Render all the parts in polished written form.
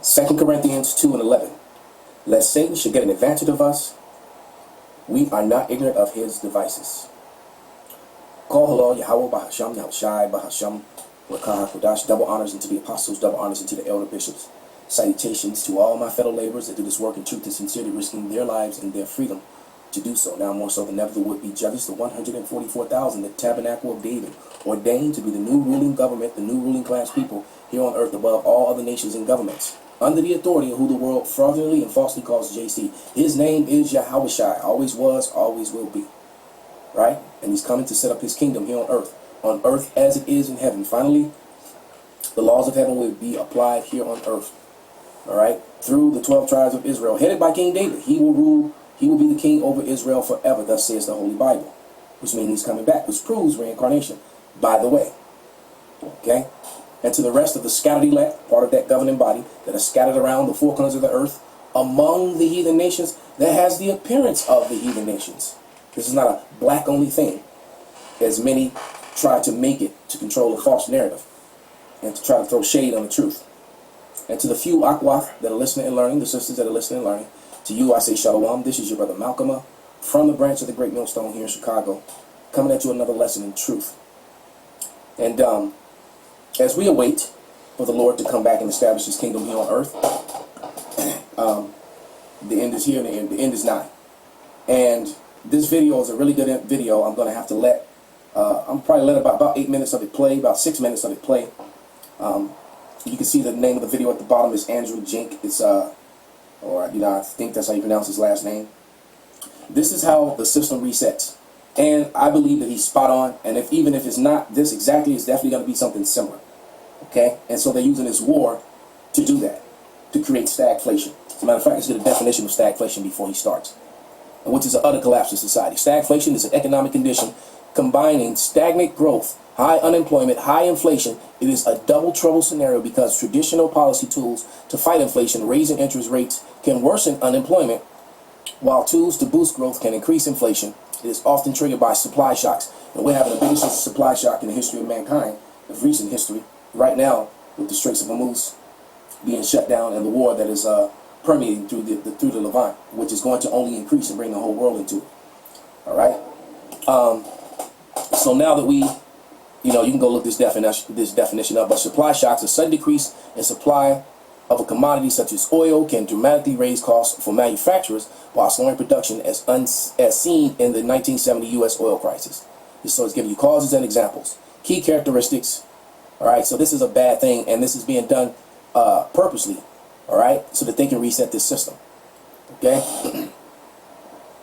2 Corinthians 2 and 11. Lest Satan should get an advantage of us, we are not ignorant of his devices. Call hello, Yahweh Bahasham, Yahushai Bahasham, Rakah Kodash, double honors unto the apostles, double honors unto the elder bishops. Salutations to all my fellow laborers that do this work in truth and sincerely, risking their lives and their freedom to do so. Now more so than ever, the would-be judges, the 144,000, the tabernacle of David, ordained to be the new ruling government, the new ruling class people here on earth above all other nations and governments, under the authority of who the world fraudulently and falsely calls JC. His name is Yahushai, always was, always will be. Right? And he's coming to set up his kingdom here on earth as it is in heaven. Finally, the laws of heaven will be applied here on earth. All right? Through the 12 tribes of Israel, headed by King David. He will rule, he will be the king over Israel forever, thus says the Holy Bible. Which means he's coming back, which proves reincarnation, by the way. Okay? And to the rest of the scattered elect, part of that governing body, that are scattered around the four corners of the earth, among the heathen nations, that has the appearance of the heathen nations. This is not a black-only thing, as many try to make it to control a false narrative and to try to throw shade on the truth. And to the few Akwath that are listening and learning, the sisters that are listening and learning, to you I say Shalom. This is your brother Malcolm from the branch of the Great Millstone here in Chicago, coming at you another lesson in truth. And as we await for the Lord to come back and establish his kingdom here on earth, the end is here and the end is nigh. And this video is a really good video. I'm going to have to let, I'm probably let about 8 minutes of it play, about 6 minutes of it play. You can see the name of the video at the bottom is Andrew Jink. It's, or, you know, I think that's how you pronounce his last name. This is how the system resets. And I believe that he's spot on. And even if it's not this exactly, it's definitely going to be something similar. Okay? And so they're using this war to do that, to create stagflation. As a matter of fact, let's get a definition of stagflation before he starts, which is an utter collapse of society. Stagflation is an economic condition combining stagnant growth, high unemployment, high inflation. It is a double trouble scenario because traditional policy tools to fight inflation, raising interest rates, can worsen unemployment, while tools to boost growth can increase inflation. It is often triggered by supply shocks. And we're having the biggest supply shock in the history of mankind, of recent history, right now, with the Straits of Hormuz being shut down and the war that is permeating through the Levant, which is going to only increase and bring the whole world into it. All right? So now that we, you know, you can go look this definition up, but supply shocks, a sudden decrease in supply of a commodity such as oil can dramatically raise costs for manufacturers while slowing production as seen in the 1970 U.S. oil crisis. So it's giving you causes and examples. Key characteristics. All right, so this is a bad thing, and this is being done purposely, all right, so that they can reset this system, okay?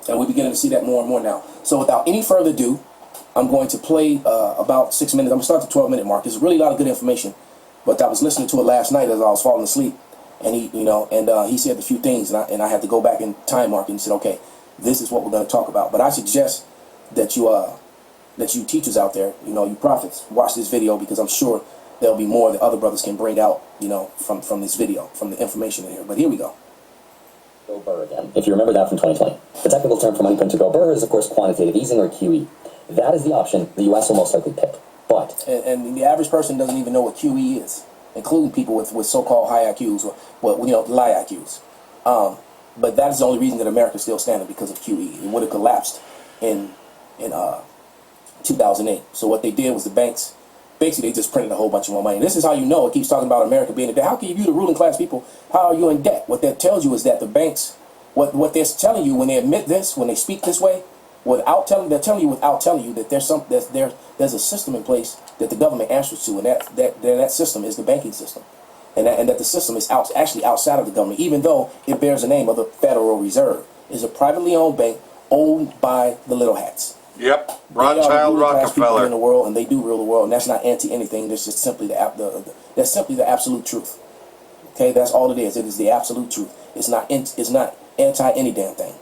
And we're beginning to see that more and more now. So without any further ado, I'm going to play about 6 minutes. I'm going to start the 12-minute mark. There's really a lot of good information, but I was listening to it last night as I was falling asleep, and he said a few things, and I had to go back and time mark and said, okay, this is what we're going to talk about. But I suggest that you teachers out there, you know, you prophets, watch this video, because I'm sure there'll be more that other brothers can bring out, you know, from this video, from the information in here. But here we go. Go burr again. If you remember that from 2020. The technical term for money print to go burr is, of course, quantitative easing, or QE. That is the option the U.S. will most likely pick. But and the average person doesn't even know what QE is, including people with so-called high IQs, or you know, lie IQs. But that is the only reason that America is still standing, because of QE. It would have collapsed in 2008. So what they did was the banks, basically they just printed a whole bunch of more money. And this is how you know, it keeps talking about America being in debt. How can you, the ruling class people, how are you in debt? What that tells you is that the banks, what they're telling you when they admit this, when they speak this way, they're telling you without telling you that there's a system in place that the government answers to, and that system is the banking system. And that the system is actually outside of the government, even though it bears the name of the Federal Reserve. It's a privately owned bank owned by the little hats. Yep, Rothschild Rockefeller in the world, and they do rule the world, and that's not anti-anything. That's just simply that's simply the absolute truth. Okay, that's all it is. It is the absolute truth. It's not anti any damn thing.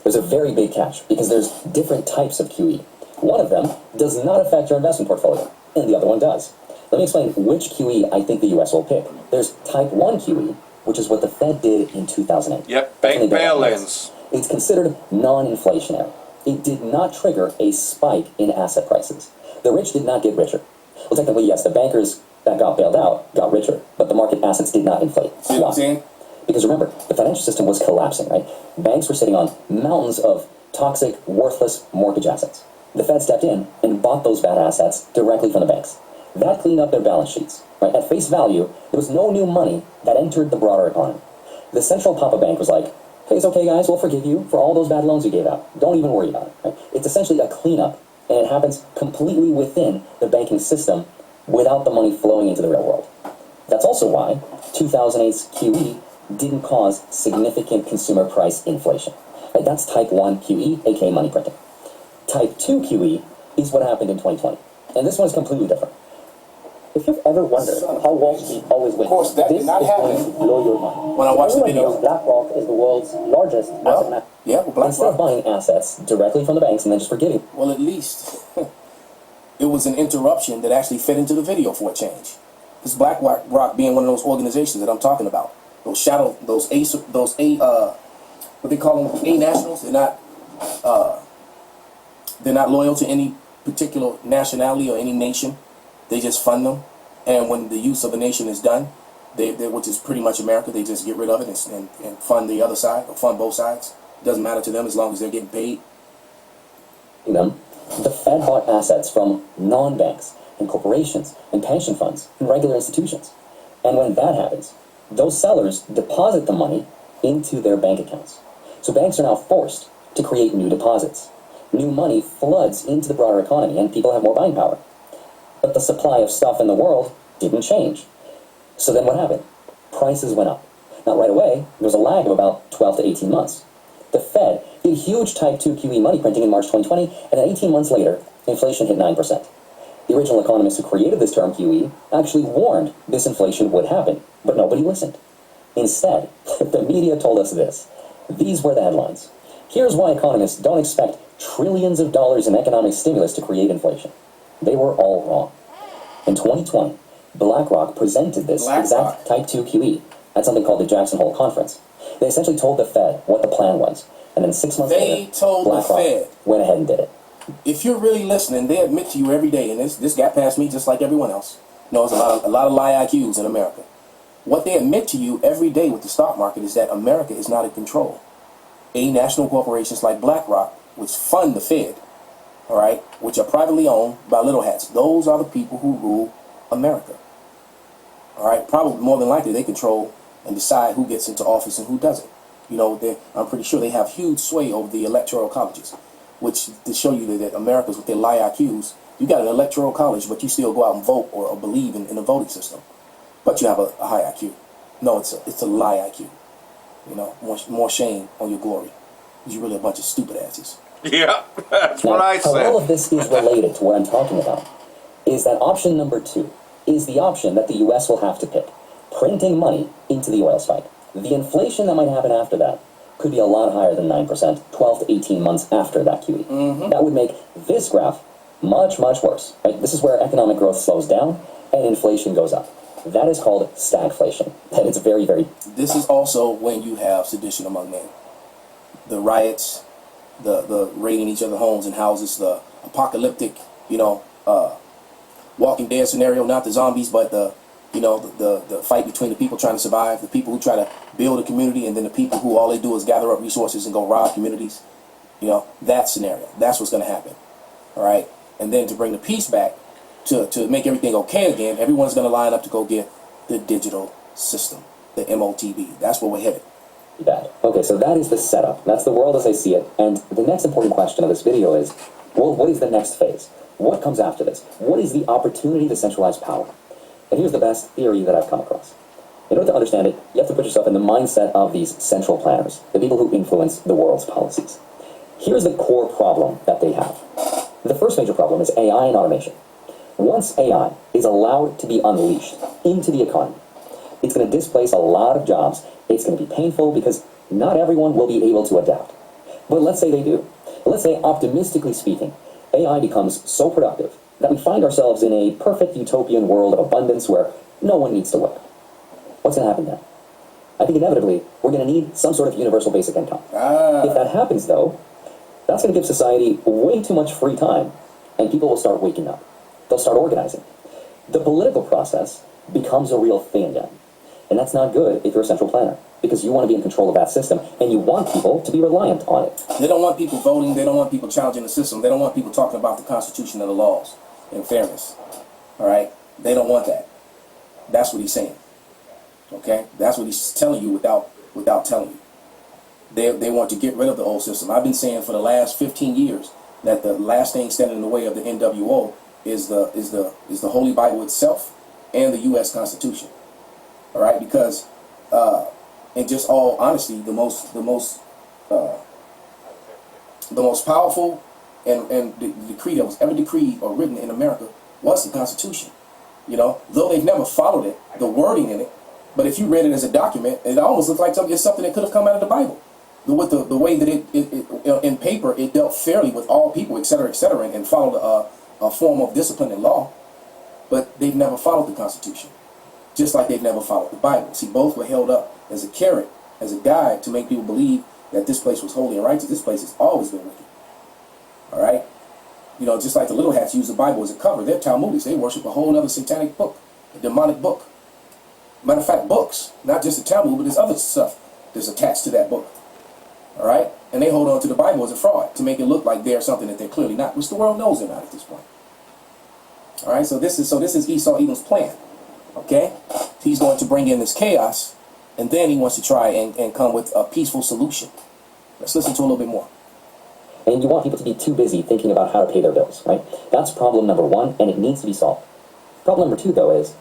There's a very big catch, because there's different types of QE. One of them does not affect your investment portfolio, and the other one does. Let me explain which QE I think the U.S. will pick. There's type 1 QE, which is what the Fed did in 2008. Yep, bank bail-ins. It's considered non-inflationary. It did not trigger a spike in asset prices. The rich did not get richer. Well, technically, yes, the bankers that got bailed out got richer, but the market assets did not inflate. See what I'm saying? Because remember, the financial system was collapsing, right? Banks were sitting on mountains of toxic, worthless mortgage assets. The Fed stepped in and bought those bad assets directly from the banks. That cleaned up their balance sheets, right? At face value, there was no new money that entered the broader economy. The central Papa Bank was like, hey, it's okay, guys, we'll forgive you for all those bad loans you gave out. Don't even worry about it, right? It's essentially a cleanup, and it happens completely within the banking system without the money flowing into the real world. That's also why 2008's QE didn't cause significant consumer price inflation. Right? That's type 1 QE, aka money printing. Type 2 QE is what happened in 2020. And this one's completely different. If you've ever wondered how Wall Street always wins, Of course, that this did not is happen going to blow your mind. when I watched the Everyone knows video. BlackRock is the world's largest asset Well, manager. yeah, well, Instead of BlackRock. buying assets directly from the banks and then just forgiving, Well, at least it was an interruption that actually fit into the video for a change. This BlackRock being one of those organizations that I'm talking about, those shadow, what they call them, A nationals. They're not loyal to any particular nationality or any nation. They just fund them, and when the use of a nation is done, which is pretty much America, they just get rid of it and fund the other side or fund both sides. It doesn't matter to them as long as they're getting paid. them, the Fed bought assets from non-banks and corporations and pension funds and regular institutions. And when that happens, those sellers deposit the money into their bank accounts. So banks are now forced to create new deposits. New money floods into the broader economy and people have more buying power. But the supply of stuff in the world didn't change. So then what happened? Prices went up. Not right away. There was a lag of about 12 to 18 months. The Fed did huge type 2 QE money printing in March 2020, and then 18 months later, inflation hit 9%. The original economists who created this term QE actually warned this inflation would happen, but nobody listened. Instead, the media told us this. These were the headlines. Here's why economists don't expect trillions of dollars in economic stimulus to create inflation. They were all wrong. In 2020, BlackRock presented this exact type 2 QE at something called the Jackson Hole Conference. They essentially told the Fed what the plan was, and then 6 months later, BlackRock went ahead and did it. If you're really listening, they admit to you every day, and this got past me just like everyone else. There's a lot of lie IQs in America. What they admit to you every day with the stock market is that America is not in control. National corporations like BlackRock, which fund the Fed, all right, which are privately owned by little hats, those are the people who rule America. All right, probably more than likely they control and decide who gets into office and who doesn't. I'm pretty sure they have huge sway over the electoral colleges, which to show you that America's with their lie IQs, you got an electoral college, but you still go out and vote or believe in the voting system, but you have a high IQ. No, it's a lie IQ. More shame on your glory. You're really a bunch of stupid asses. Yeah, that's what I How said. all of this is related to what I'm talking about is that option number 2 is the option that the U.S. will have to pick. Printing money into the oil spike. The inflation that might happen after that could be a lot higher than 9%, 12 to 18 months after that QE. Mm-hmm. That would make this graph much, much worse. Right? This is where economic growth slows down and inflation goes up. That is called stagflation. And it's very, very... This is also when you have sedition among men. The riots, the raiding each other's homes and houses, the apocalyptic, Walking Dead scenario, not the zombies, but the fight between the people trying to survive, the people who try to build a community, and then the people who all they do is gather up resources and go rob communities. That scenario. That's what's going to happen. All right? And then to bring the peace back, to make everything okay again, everyone's going to line up to go get the digital system, the MOTB. That's where we're headed. Bad. Okay, so that is the setup. That's the world as I see it. And the next important question of this video is, well, what is the next phase? What comes after this? What is the opportunity to centralize power? And here's the best theory that I've come across. In order to understand it, you have to put yourself in the mindset of these central planners, the people who influence the world's policies. Here's the core problem that they have. The first major problem is AI and automation. Once AI is allowed to be unleashed into the economy, it's going to displace a lot of jobs. It's going to be painful because not everyone will be able to adapt. But let's say they do. Let's say, optimistically speaking, AI becomes so productive that we find ourselves in a perfect utopian world of abundance where no one needs to work. What's going to happen then? I think inevitably we're going to need some sort of universal basic income. If that happens, though, that's going to give society way too much free time, and people will start waking up. They'll start organizing. the political process becomes a real thing again. And that's not good if you're a central planner, because you want to be in control of that system, and you want people to be reliant on it. They don't want people voting. They don't want people challenging the system. They don't want people talking about the Constitution and the laws and fairness. All right? They don't want that. That's what he's saying. Okay? That's what he's telling you without telling you. They want to get rid of the old system. I've been saying for the last 15 years that the last thing standing in the way of the NWO is the Holy Bible itself and the U.S. Constitution. All right? Because in just all honesty, the most powerful and the decree that was ever decreed or written in America was the Constitution. You know, though they've never followed it, the wording in it, but if you read it as a document, it almost looks like it's something that could have come out of the Bible. With the way that it in paper, it dealt fairly with all people, et cetera, and followed a form of discipline and law. But they've never followed the Constitution, just like they've never followed the Bible. See, both were held up as a carrot, as a guide to make people believe that this place was holy and righteous. This place has always been wicked. All right? You know, just like the little hats use the Bible as a cover. They're Talmudists. They worship a whole other satanic book, a demonic book. Matter of fact, books, not just the Talmud, but there's other stuff that's attached to that book. All right? And they hold on to the Bible as a fraud to make it look like they're something that they're clearly not, which the world knows they're not at this point. All right? So this is Esau Edom's plan. Okay? He's going to bring in this chaos, and then he wants to try and come with a peaceful solution. Let's listen to a little bit more. And you want people to be too busy thinking about how to pay their bills, right? That's problem number one, and it needs to be solved. Problem number two, though, is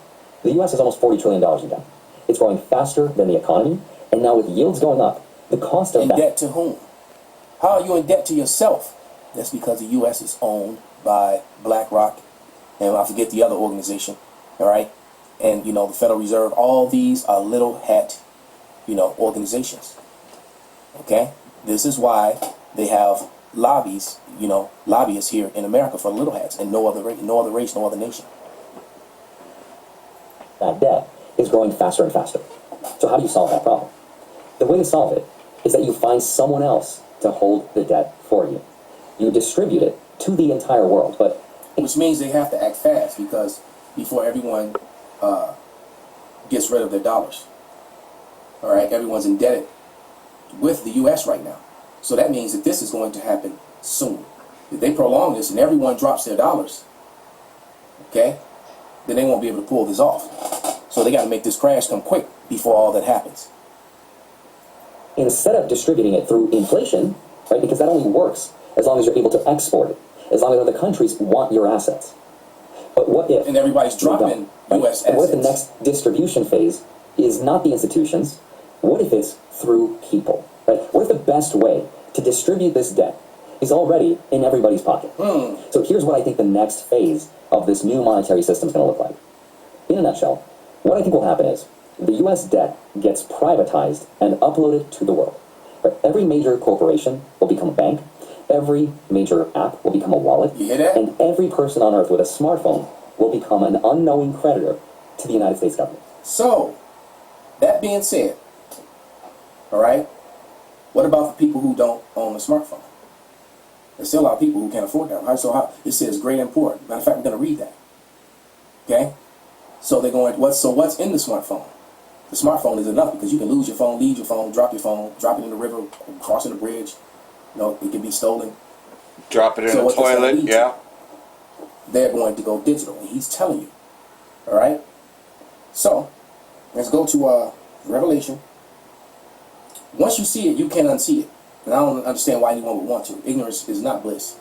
the U.S. has almost $40 trillion in debt. It's growing faster than the economy, and now with yields going up, the cost of that... In debt to whom? How are you in debt to yourself? That's because the U.S. is owned by BlackRock, and I forget the other organization, all right? And, you know, the Federal Reserve. All these are little hat, you know, organizations, okay? This is why they have lobbyists here in America for little hats, and no other race, no other nation. That debt is growing faster and faster. So how do you solve that problem? The way to solve it is that you find someone else to hold the debt for you. You distribute it to the entire world, but... Which means they have to act fast, because before everyone gets rid of their dollars. All right, everyone's indebted with the U.S. right now. So that means that this is going to happen soon. If they prolong this and everyone drops their dollars, okay, then they won't be able to pull this off. So they got to make this crash come quick before all that happens. Instead of distributing it through inflation, right, because that only works as long as you're able to export it, as long as other countries want your assets. But what if... And everybody's dropping U.S. assets. And what if the next distribution phase is not the institutions? What if it's through people? Right? What if the best way to distribute this debt is already in everybody's pocket? So here's what I think the next phase of this new monetary system is going to look like. In a nutshell, what I think will happen is the U.S. debt gets privatized and uploaded to the world. Right? Every major corporation will become a bank. Every major app will become a wallet. You hear that? And every person on earth with a smartphone will become an unknowing creditor to the United States government. So, that being said, all right, what about the people who don't own a smartphone? There's still a lot of people who can't afford that. Right? So how, it says great and poor. Matter of fact, we're going to read that. Okay? So they're going, what's in the smartphone? The smartphone is enough, because you can lose your phone, leave your phone, drop it in the river, crossing the bridge. You know, it can be stolen. Drop it in the toilet, yeah. They're going to go digital, and he's telling you. All right? So, let's go to Revelation. Once you see it, you can't unsee it. And I don't understand why anyone would want to. Ignorance is not bliss.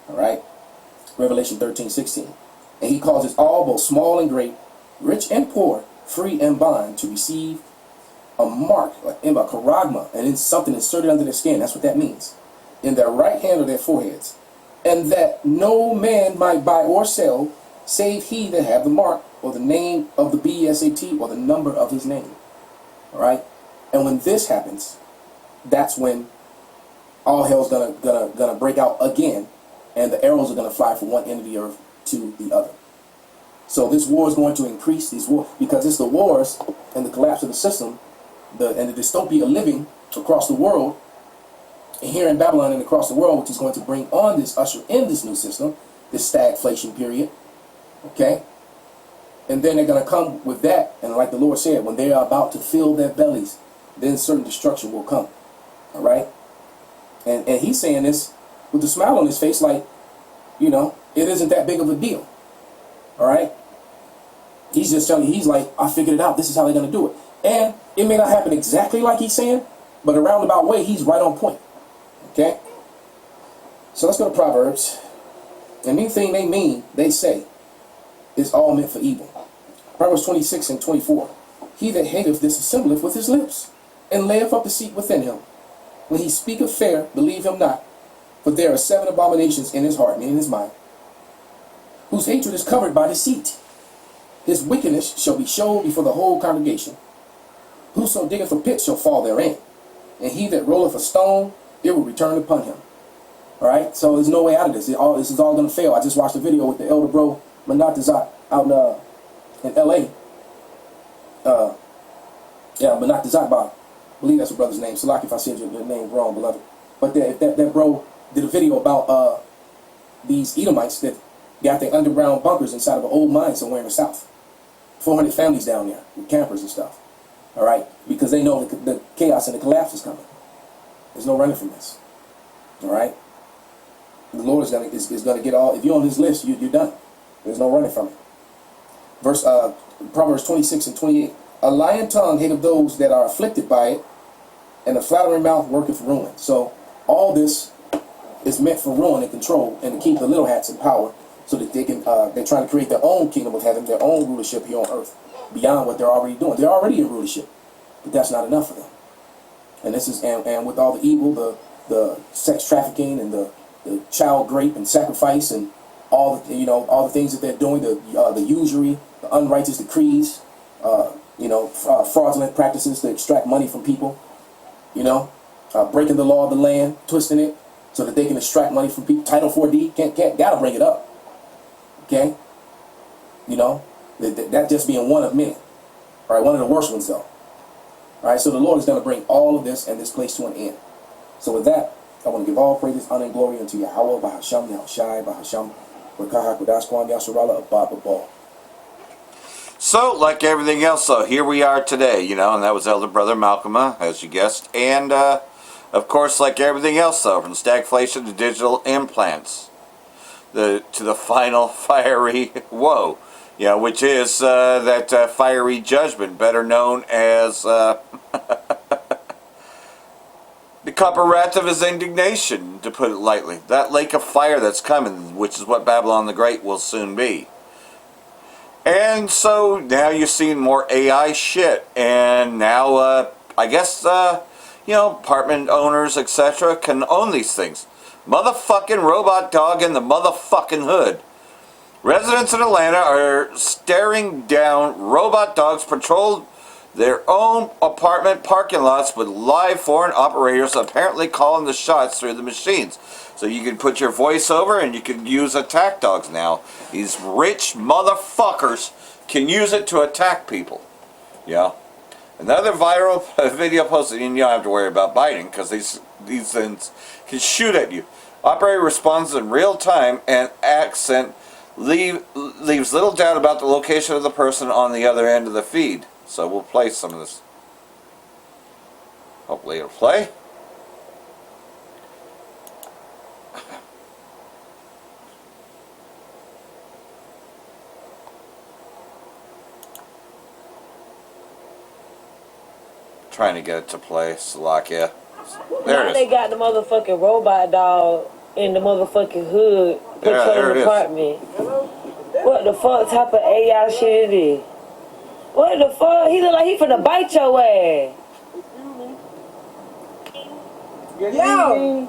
All right? Revelation 13:16. And he causes all, both small and great, rich and poor, free and bond, to receive a mark, like a charagma, and it's something inserted under their skin. That's what that means. In their right hand or their foreheads. And that no man might buy or sell, save he that have the mark, or the name of the BSAT, or the number of his name. All right? And when this happens, that's when all hell's gonna break out again, and the arrows are gonna fly from one end of the earth to the other. So this war is going to increase, these war, because it's the wars and the collapse of the system, and the dystopia living across the world, and here in Babylon and across the world, which is going to bring on this, usher in this new system, this stagflation period. Okay? And then they're going to come with that. And like the Lord said, when they are about to fill their bellies, then certain destruction will come. All right? And he's saying this with a smile on his face like, you know, it isn't that big of a deal. All right? He's just telling you, he's like, I figured it out. This is how they're going to do it. And it may not happen exactly like he's saying, but a roundabout way, he's right on point. Okay? So let's go to Proverbs. And anything they mean, they say, is all meant for evil. Proverbs 26 and 24. He that hateth dissembleth with his lips, and layeth up deceit within him. When he speaketh fair, believe him not. For there are 7 abominations in his heart, meaning in his mind, whose hatred is covered by deceit. His wickedness shall be showed before the whole congregation. Whoso diggeth a pit shall fall therein, and he that rolleth a stone, it will return upon him. All right, so there's no way out of this. This is all going to fail. I just watched a video with the elder bro Manatazak out in L.A. Manatazak, I believe that's the brother's name. Salaki if I said your name wrong, beloved. But that bro did a video about these Edomites that got their underground bunkers inside of an old mine somewhere in the south. 400 families down there with campers and stuff. All right, because they know the chaos and the collapse is coming. There's no running from this. All right, the Lord is gonna get all. If you're on his list, you're done. There's no running from it. Proverbs 26 and 28. A lying tongue hateth those that are afflicted by it, and a flattering mouth worketh ruin. So all this is meant for ruin and control, and to keep the little hats in power, so that they can. They're trying to create their own kingdom of heaven, their own rulership here on earth, beyond what they're already doing. They're already in rulership, but that's not enough for them. And this is and with all the evil, the sex trafficking and the child rape and sacrifice and all the things that they're doing, the usury, the unrighteous decrees, fraudulent practices to extract money from people, breaking the law of the land, twisting it so that they can extract money from people. Title 4D, gotta bring it up. Okay, that just being one of many. All right, one of the worst ones though. All right, so the Lord is going to bring all of this and this place to an end. So with that, I want to give all praises, honor, and glory unto Yahweh, Bahasham, Yahushai, Bahasham, Rakahak, Wadasquam, Yasharala, Abba, Babal. So, like everything else, though, here we are today, and that was Elder Brother Malcolm, as you guessed. And, of course, like everything else, though, from stagflation to digital implants, to the final fiery woe, which is that fiery judgment, better known as the copper wrath of his indignation, to put it lightly. That lake of fire that's coming, which is what Babylon the Great will soon be. And so now you're seeing more AI shit, and now I guess apartment owners, etc., can own these things. Motherfucking robot dog in the motherfucking hood. Residents in Atlanta are staring down robot dogs patrol their own apartment parking lots with live foreign operators apparently calling the shots through the machines. So you can put your voice over and you can use attack dogs now. These rich motherfuckers can use it to attack people. Yeah. Another viral video posted, and you don't have to worry about biting because these things can shoot at you. Operator responds in real time and accent leaves little doubt about the location of the person on the other end of the feed. So we'll play some of this. Hopefully it'll play. Trying to get it to play, Slovakia. There it is. They got the motherfucking robot dog in the motherfucking hood patrolling the apartment. What the fuck type of AI shit it is? What the fuck? He look like he finna bite your ass. Yo!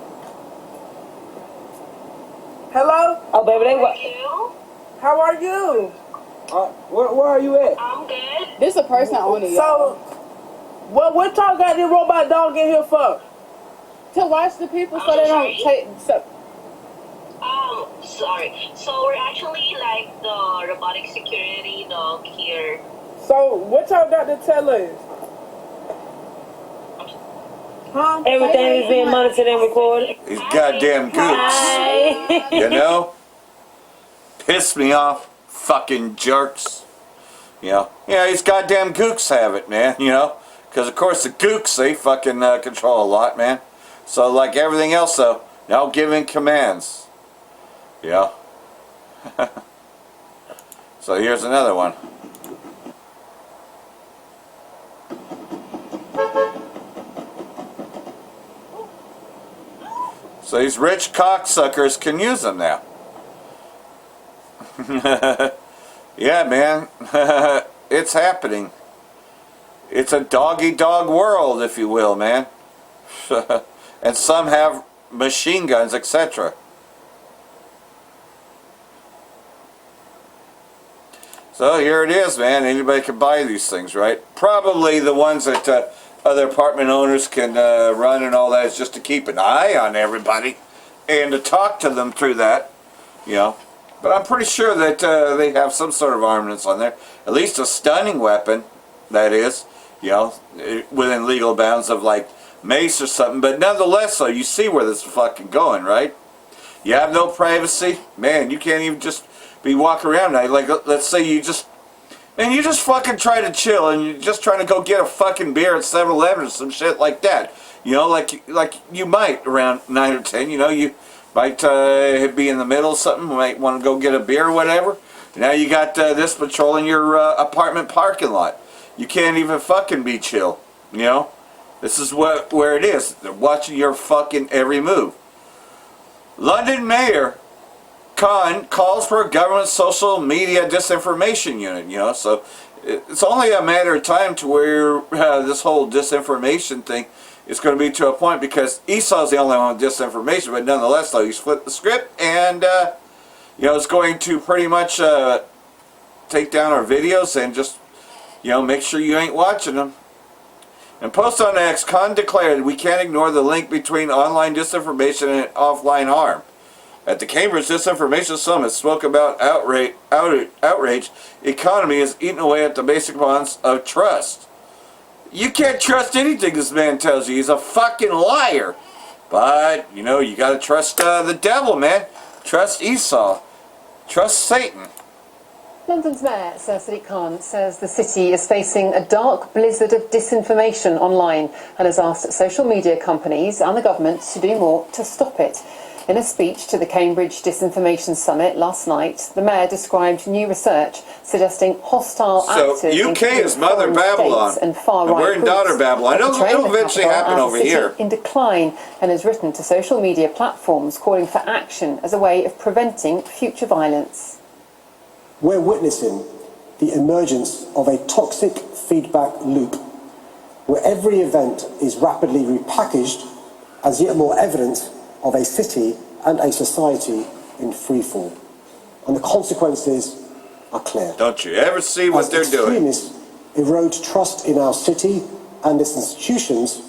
Hello? Oh, baby, they what? How are you? Where are you at? I'm good. This a person on it. So, what y'all got this robot dog in here for? To watch the people so they don't take. Sorry. So we're actually like the robotic security dog here. So, what y'all got to tell us? Huh? Everything is being monitored and recorded. These goddamn gooks. You know? Piss me off, fucking jerks. These goddamn gooks have it, man, because of course the gooks, they fucking control a lot, man. So like everything else though, now giving commands. So here's another one. So these rich cocksuckers can use them now. Yeah, man. It's happening. It's a dog-eat-dog world, if you will, man. And some have machine guns, etc. So here it is, man. Anybody can buy these things, right? Probably the ones that other apartment owners can run and all that is just to keep an eye on everybody and to talk to them through that, But I'm pretty sure that they have some sort of armaments on there. At least a stunning weapon, that is, within legal bounds of like mace or something. But nonetheless, though, you see where this is fucking going, right? You have no privacy. Man, you can't even just be walking around now. Like, let's say you just fucking try to chill and you're just trying to go get a fucking beer at 7-Eleven or some shit like that. Like you might around 9 or 10, you might be in the middle of something, might want to go get a beer or whatever. Now you got this patrolling your apartment parking lot. You can't even fucking be chill, This is where it is. They're watching your fucking every move. London Mayor Khan calls for a government social media disinformation unit, so it's only a matter of time to where this whole disinformation thing is going to be to a point, because Esau's the only one with disinformation, but nonetheless, though, he's flipped the script and, it's going to pretty much take down our videos and just, make sure you ain't watching them. And post on X, Khan declared we can't ignore the link between online disinformation and offline harm. At the Cambridge Disinformation Summit, spoke about outrage economy is eating away at the basic bonds of trust. You can't trust anything this man tells you. He's a fucking liar. But, you gotta trust the devil, man. Trust Esau. Trust Satan. London's Mayor Sir Sadiq Khan says the city is facing a dark blizzard of disinformation online and has asked social media companies and the government to do more to stop it. In a speech to the Cambridge Disinformation Summit last night, the Mayor described new research suggesting hostile actors UK is Mother Babylon, and far-right we're in Daughter Babylon. It'll eventually happen over here. In decline, and has written to social media platforms calling for action as a way of preventing future violence. We're witnessing the emergence of a toxic feedback loop, where every event is rapidly repackaged as yet more evidence of a city and a society in freefall. And the consequences are clear. Don't you ever see what they're doing? As extremists erode trust in our city and its institutions,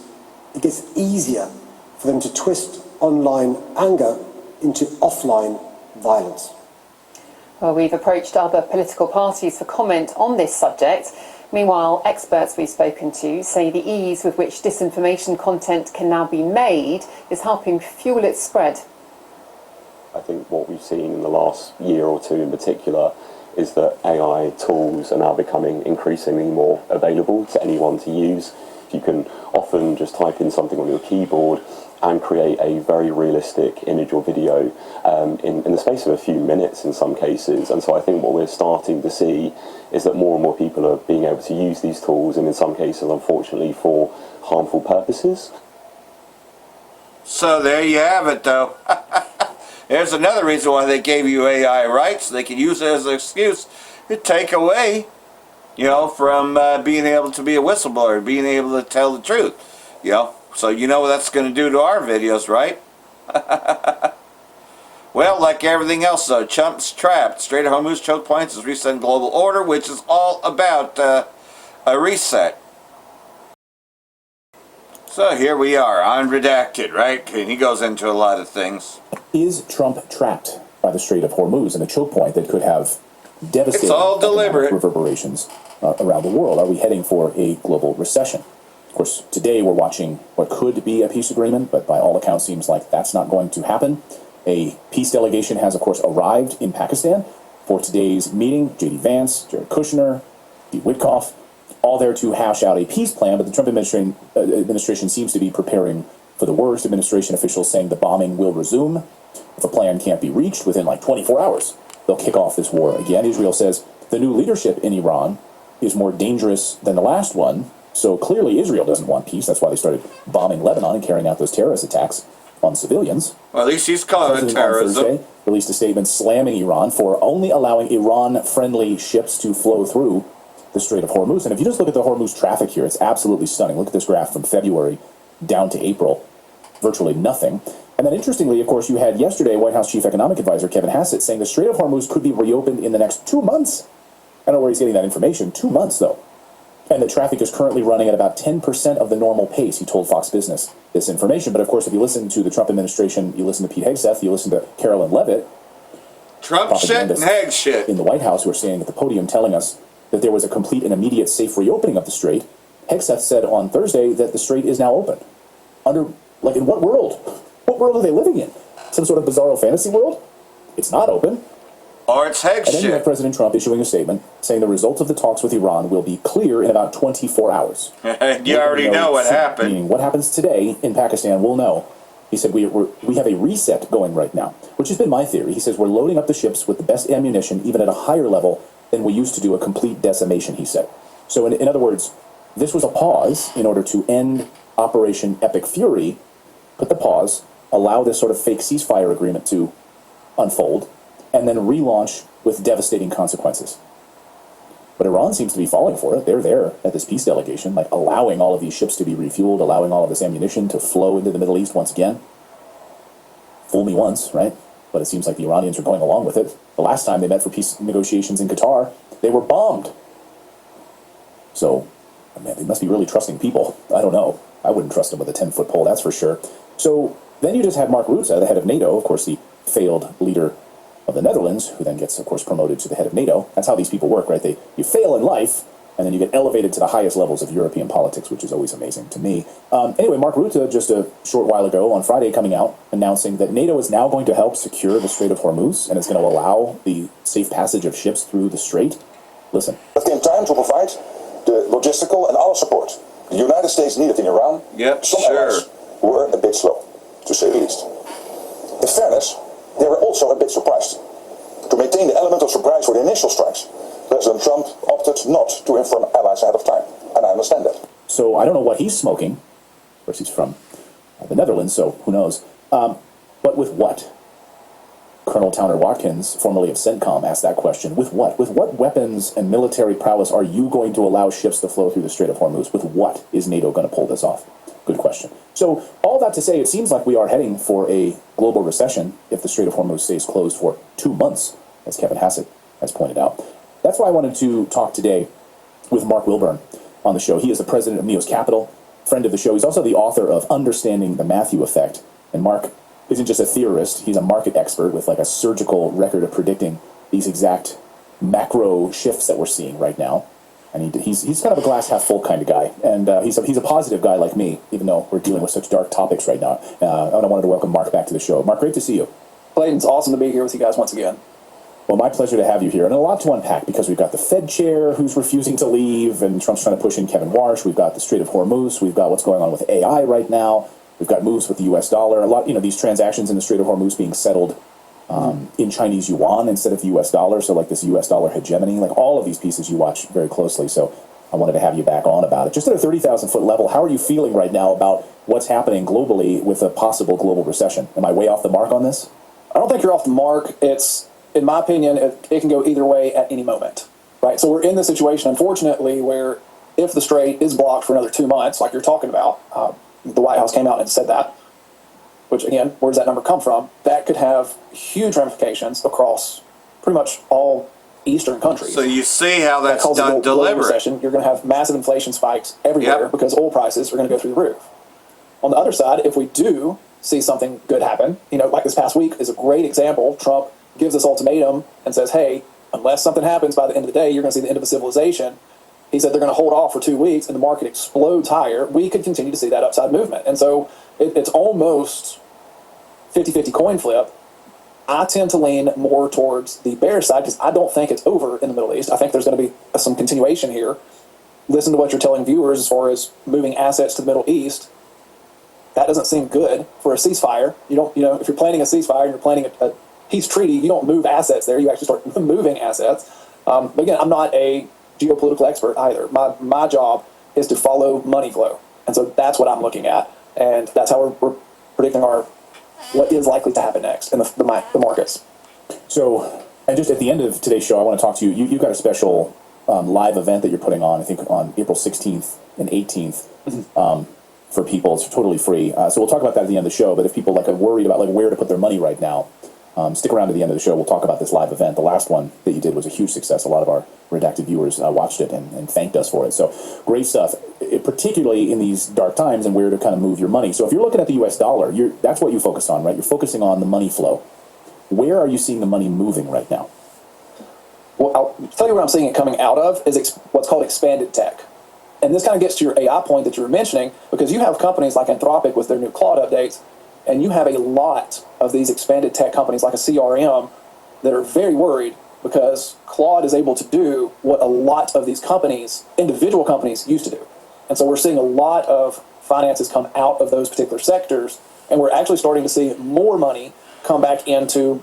it gets easier for them to twist online anger into offline violence. Well, we've approached other political parties for comment on this subject. Meanwhile, experts we've spoken to say the ease with which disinformation content can now be made is helping fuel its spread. I think what we've seen in the last year or two in particular is that AI tools are now becoming increasingly more available to anyone to use. You can often just type in something on your keyboard and create a very realistic image or video in the space of a few minutes in some cases. And so I think what we're starting to see is that more and more people are being able to use these tools, and in some cases, unfortunately, for harmful purposes. So there you have it, though. There's another reason why they gave you AI rights. They can use it as an excuse to take away, from being able to be a whistleblower, being able to tell the truth, So you know what that's going to do to our videos, right? Well, like everything else, though, Trump's trapped. Strait of Hormuz choke points is resetting global order, which is all about a reset. So here we are, on Redacted, right? And he goes into a lot of things. Is Trump trapped by the Strait of Hormuz and a choke point that could have devastating reverberations around the world? Are we heading for a global recession? Of course, today we're watching what could be a peace agreement, but by all accounts seems like that's not going to happen. A peace delegation has, of course, arrived in Pakistan for today's meeting. J.D. Vance, Jared Kushner, Steve Witkoff, all there to hash out a peace plan, but the Trump administration seems to be preparing for the worst. Administration officials saying the bombing will resume. If a plan can't be reached within like 24 hours, they'll kick off this war again. Israel says the new leadership in Iran is more dangerous than the last one, so clearly Israel doesn't want peace. That's why they started bombing Lebanon and carrying out those terrorist attacks on civilians. Well, at least he's calling it terrorism. On Thursday, released a statement slamming Iran for only allowing Iran-friendly ships to flow through the Strait of Hormuz. And if you just look at the Hormuz traffic here, it's absolutely stunning. Look at this graph from February down to April. Virtually nothing. And then interestingly, of course, you had yesterday White House Chief Economic Advisor Kevin Hassett saying the Strait of Hormuz could be reopened in the next 2 months. I don't know where he's getting that information. 2 months, though. And the traffic is currently running at about 10% of the normal pace. He told Fox Business this information. But of course, if you listen to the Trump administration, you listen to Pete Hegseth, you listen to Carolyn Levitt, Trump shit and Heg shit in the White House, who are standing at the podium telling us that there was a complete and immediate safe reopening of the Strait. Hegseth said on Thursday that the Strait is now open. Under, like, in what world? What world are they living in? Some sort of bizarro fantasy world? It's not open. Or it's Heg shit. And then you have President Trump issuing a statement saying the results of the talks with Iran will be clear in about 24 hours. You already know what happened. Meaning what happens today in Pakistan, we'll know. He said we have a reset going right now, which has been my theory. He says we're loading up the ships with the best ammunition, even at a higher level than we used to do, a complete decimation, he said. So in other words, this was a pause in order to end Operation Epic Fury, put the pause, allow this sort of fake ceasefire agreement to unfold, and then relaunch with devastating consequences. But Iran seems to be falling for it. They're there at this peace delegation, like allowing all of these ships to be refueled, allowing all of this ammunition to flow into the Middle East once again. Fool me once, right? But it seems like the Iranians are going along with it. The last time they met for peace negotiations in Qatar, they were bombed. So, man, they must be really trusting people. I don't know. I wouldn't trust them with a 10-foot pole, that's for sure. So then you just had Mark Rutte, the head of NATO, of course, the failed leader of the Netherlands, who then gets, of course, promoted to the head of NATO. That's how these people work, right? You fail in life, and then you get elevated to the highest levels of European politics, which is always amazing to me. Anyway, Mark Rutte, just a short while ago, on Friday, coming out, announcing that NATO is now going to help secure the Strait of Hormuz, and it's going to allow the safe passage of ships through the Strait. Listen. It came time to provide the logistical and other support the United States needed in Iran. Some allies were a bit slow, to say the least. In fairness, they were also a bit surprised. To maintain the element of surprise for the initial strikes, President Trump opted not to inform allies ahead of time, and I understand that. So I don't know what he's smoking. Of course, he's from the Netherlands, so who knows. But with what? Colonel Towner Watkins, formerly of CENTCOM, asked that question. With what? With what weapons and military prowess are you going to allow ships to flow through the Strait of Hormuz? With what is NATO going to pull this off? Good question. So all that to say, it seems like we are heading for a global recession if the Strait of Hormuz stays closed for 2 months, as Kevin Hassett has pointed out. That's why I wanted to talk today with Mark Wilburn on the show. He is the president of Neos Capital, friend of the show. He's also the author of Understanding the Matthew Effect. And Mark isn't just a theorist, he's a market expert with like a surgical record of predicting these exact macro shifts that we're seeing right now. And he's kind of a glass half full kind of guy. And he's a positive guy like me, even though we're dealing with such dark topics right now. I wanted to welcome Mark back to the show. Mark, great to see you. Clayton, it's awesome to be here with you guys once again. Well, my pleasure to have you here. And a lot to unpack because we've got the Fed chair who's refusing to leave, and Trump's trying to push in Kevin Warsh. We've got the Strait of Hormuz. We've got what's going on with AI right now. We've got moves with the U.S. dollar. A lot, these transactions in the Strait of Hormuz being settled in Chinese yuan instead of the U.S. dollar. So like this U.S. dollar hegemony, like all of these pieces you watch very closely. So I wanted to have you back on about it. Just at a 30,000-foot level, how are you feeling right now about what's happening globally with a possible global recession? Am I way off the mark on this? I don't think you're off the mark. It's, in my opinion, it can go either way at any moment, right? So we're in this situation, unfortunately, where if the Strait is blocked for another 2 months, like you're talking about, the White House came out and said that, which, again, where does that number come from? That could have huge ramifications across pretty much all Eastern countries. So you see how that's done deliberate. You're going to have massive inflation spikes everywhere because oil prices are going to go through the roof. On the other side, if we do see something good happen, like this past week is a great example. Trump gives this ultimatum and says, hey, unless something happens by the end of the day, you're going to see the end of a civilization. He said they're going to hold off for 2 weeks and the market explodes higher. We could continue to see that upside movement. And so it's almost 50-50 coin flip I tend to lean more towards the bearish side because I don't think it's over in the Middle East. I think there's going to be some continuation here. Listen to what you're telling viewers as far as moving assets to the Middle East. That doesn't seem good for a ceasefire. You don't, if you're planning a ceasefire and you're planning a peace treaty, you don't move assets there. You actually start moving assets. But again, I'm not a geopolitical expert either. My job is to follow money flow. And so that's what I'm looking at. And that's how we're predicting what is likely to happen next in the markets. So, and just at the end of today's show, I want to talk to you. You've got a special live event that you're putting on, I think on April 16th and 18th for people. It's totally free. So we'll talk about that at the end of the show. But if people are worried about where to put their money right now, stick around to the end of the show. We'll talk about this live event. The last one that you did was a huge success. A lot of our redacted viewers watched it and thanked us for it. So great stuff, particularly in these dark times and where to kind of move your money. So if you're looking at the U.S. dollar, that's what you focus on, right? You're focusing on the money flow. Where are you seeing the money moving right now? Well, I'll tell you where I'm seeing it coming out of is what's called expanded tech. And this kind of gets to your AI point that you were mentioning, because you have companies like Anthropic with their new Claude updates, and you have a lot of these expanded tech companies like a CRM that are very worried because Claude is able to do what a lot of these companies, individual companies, used to do. And so we're seeing a lot of finances come out of those particular sectors, and we're actually starting to see more money come back into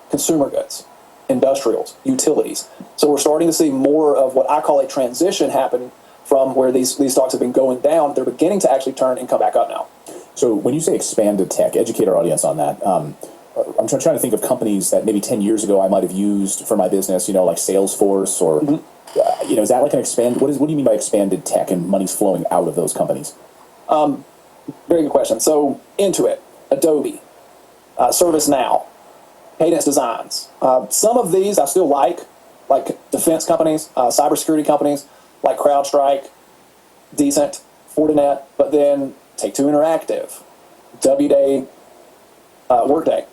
consumer goods, industrials, utilities. So we're starting to see more of what I call a transition happen from where these stocks have been going down. They're beginning to actually turn and come back up now. So when you say expanded tech, educate our audience on that. I'm trying to think of companies that maybe 10 years ago I might have used for my business, like Salesforce or, is that like an what do you mean by expanded tech and money's flowing out of those companies? Very good question. So Intuit, Adobe, ServiceNow, Cadence Designs. Some of these I still like defense companies, cybersecurity companies like CrowdStrike, decent, Fortinet, but then Take-Two Interactive, WDay, Workday.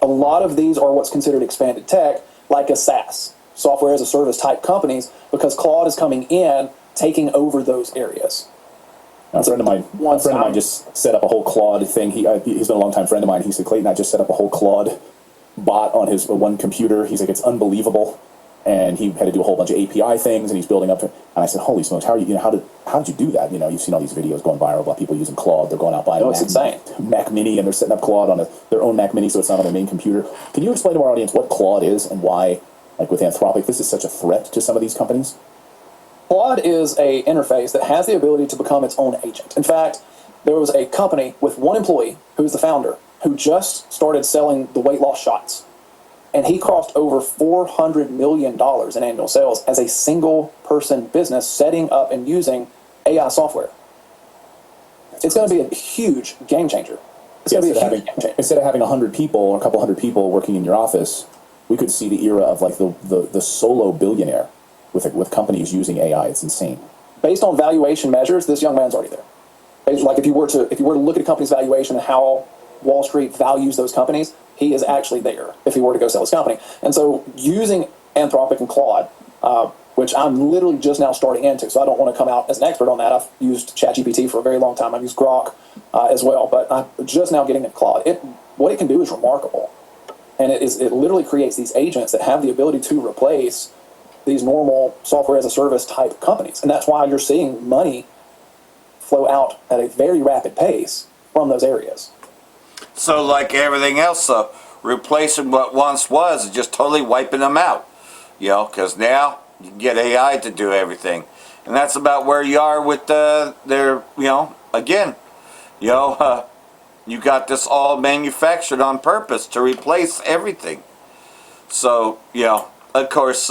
A lot of these are what's considered expanded tech, like a SaaS, software as a service type companies, because Claude is coming in, taking over those areas. A friend of mine just set up a whole Claude thing. He's been a long-time friend of mine. He said, Clayton, I just set up a whole Claude bot on his one computer. He's like, it's unbelievable. And he had to do a whole bunch of API things, and he's building up. And I said, holy smokes, how did you do that? You've seen all these videos going viral about people using Claude. They're going out buying Mac Mini, and they're setting up Claude on their own Mac Mini, so it's not on their main computer. Can you explain to our audience what Claude is and why, with Anthropic, this is such a threat to some of these companies? Claude is an interface that has the ability to become its own agent. In fact, there was a company with one employee who was the founder who just started selling the weight loss shots. And he crossed over $400 million in annual sales as a single-person business setting up and using AI software. It's going to be a huge game changer. Instead of having 100 people or a couple hundred people working in your office, we could see the era of the solo billionaire with companies using AI. It's insane. Based on valuation measures, this young man's already there. If you were to look at a company's valuation and how Wall Street values those companies, he is actually there if he were to go sell his company. And so using Anthropic and Claude, which I'm literally just now starting into, so I don't want to come out as an expert on that. I've used ChatGPT for a very long time. I've used Grok as well, but I'm just now getting into Claude. What it can do is remarkable. And it literally creates these agents that have the ability to replace these normal software as a service type companies. And that's why you're seeing money flow out at a very rapid pace from those areas. So like everything else, replacing what once was and just totally wiping them out. Because now you can get AI to do everything. And that's about where you are with you got this all manufactured on purpose to replace everything. So, of course,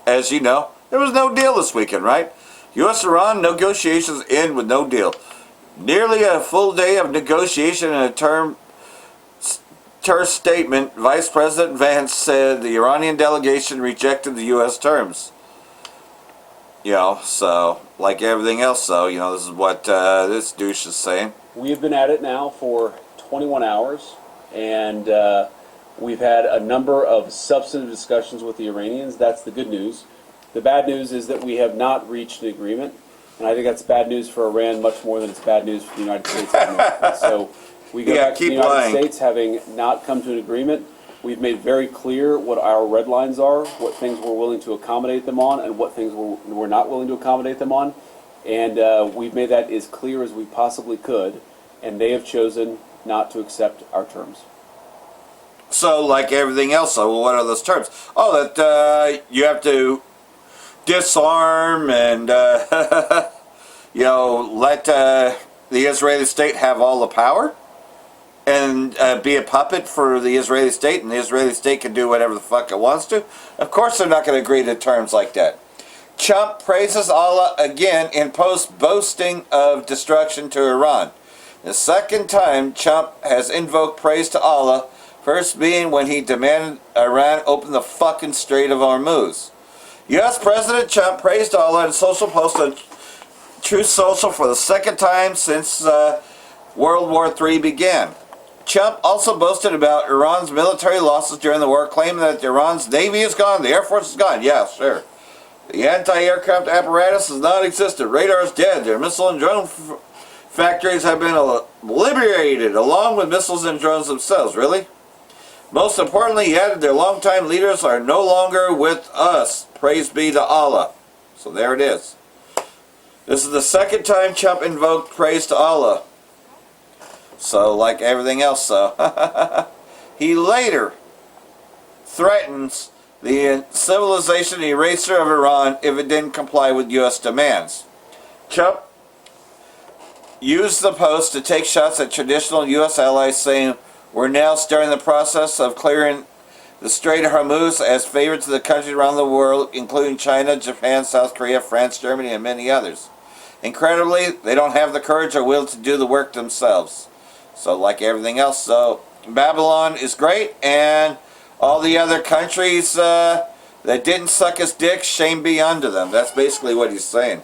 as you know, there was no deal this weekend, right? U.S.-Iran negotiations end with no deal. Nearly a full day of negotiation and a term statement, Vice President Vance said the Iranian delegation rejected the U.S. terms. So, like everything else, this is what this douche is saying. We have been at it now for 21 hours, and we've had a number of substantive discussions with the Iranians. That's the good news. The bad news is that we have not reached an agreement, and I think that's bad news for Iran much more than it's bad news for the United States of America. So we go back to the United States having not come to an agreement. We've made very clear what our red lines are, what things we're willing to accommodate them on, and what things we're not willing to accommodate them on. And we've made that as clear as we possibly could, and they have chosen not to accept our terms. So, like everything else, so what are those terms? Oh, that you have to disarm and, you know, let the Israeli state have all the power? And be a puppet for the Israeli state, and the Israeli state can do whatever the fuck it wants to? Of course they're not going to agree to terms like that. Trump praises Allah again in post-boasting of destruction to Iran. The second time Trump has invoked praise to Allah, first being when he demanded Iran open the fucking Strait of Hormuz. U.S. President Trump praised Allah in a social post on Truth Social for the second time since World War III began. Trump also boasted about Iran's military losses during the war, claiming that Iran's Navy is gone, the Air Force is gone. Yeah, sure. The anti-aircraft apparatus is non-existent. Radar is dead. Their missile and drone factories have been liberated, along with missiles and drones themselves. Really? Most importantly, he added, their longtime leaders are no longer with us. Praise be to Allah. So there it is. This is the second time Trump invoked praise to Allah. So, like everything else, he later threatens the civilization eraser of Iran if it didn't comply with U.S. demands. Trump used the post to take shots at traditional U.S. allies, saying, we're now starting the process of clearing the Strait of Hormuz as favorites of the countries around the world, including China, Japan, South Korea, France, Germany, and many others. Incredibly, they don't have the courage or will to do the work themselves. So, like everything else, so Babylon is great, and all the other countries that didn't suck his dick, shame be unto them. That's basically what he's saying.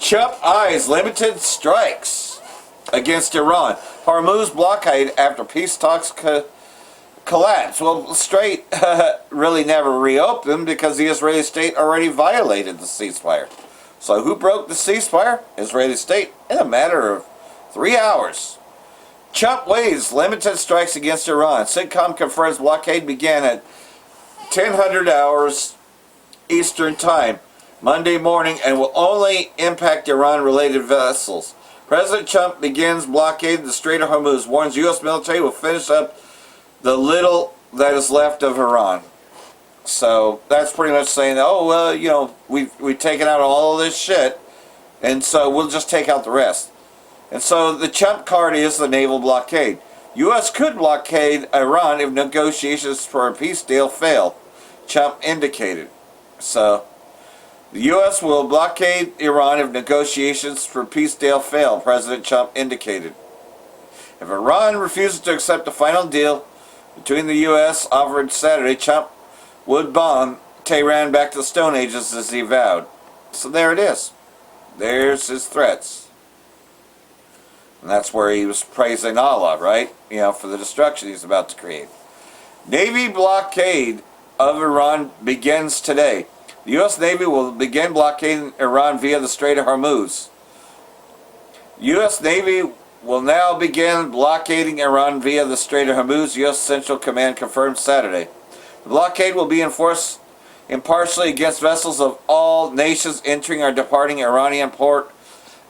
Trump eyes limited strikes against Iran. Hormuz blockade after peace talks collapse. Well, Strait really never reopened because the Israeli state already violated the ceasefire. So who broke the ceasefire? Israeli state in a matter of 3 hours. Trump weighs limited strikes against Iran. CENTCOM confirms blockade began at 10:00 hours Eastern Time Monday morning and will only impact Iran-related vessels. President Trump begins blockade of the Strait of Hormuz, warns U.S. military will finish up the little that is left of Iran. So that's pretty much saying, oh, well, you know, we've taken out all of this shit, and so we'll just take out the rest. And so the Trump card is the naval blockade. U.S. could blockade Iran if negotiations for a peace deal fail, Trump indicated. So the U.S. will blockade Iran if negotiations for a peace deal fail, President Trump indicated. If Iran refuses to accept the final deal between the U.S. offered Saturday, Trump would bomb Tehran back to the Stone Ages, as he vowed. So there it is. There's his threats. And that's where he was praising Allah, right? You know, for the destruction he's about to create. Navy blockade of Iran begins today. The U.S. Navy will begin blockading Iran via the Strait of Hormuz. U.S. Navy will now begin blockading Iran via the Strait of Hormuz, U.S. Central Command confirmed Saturday. The blockade will be enforced impartially against vessels of all nations entering or departing Iranian port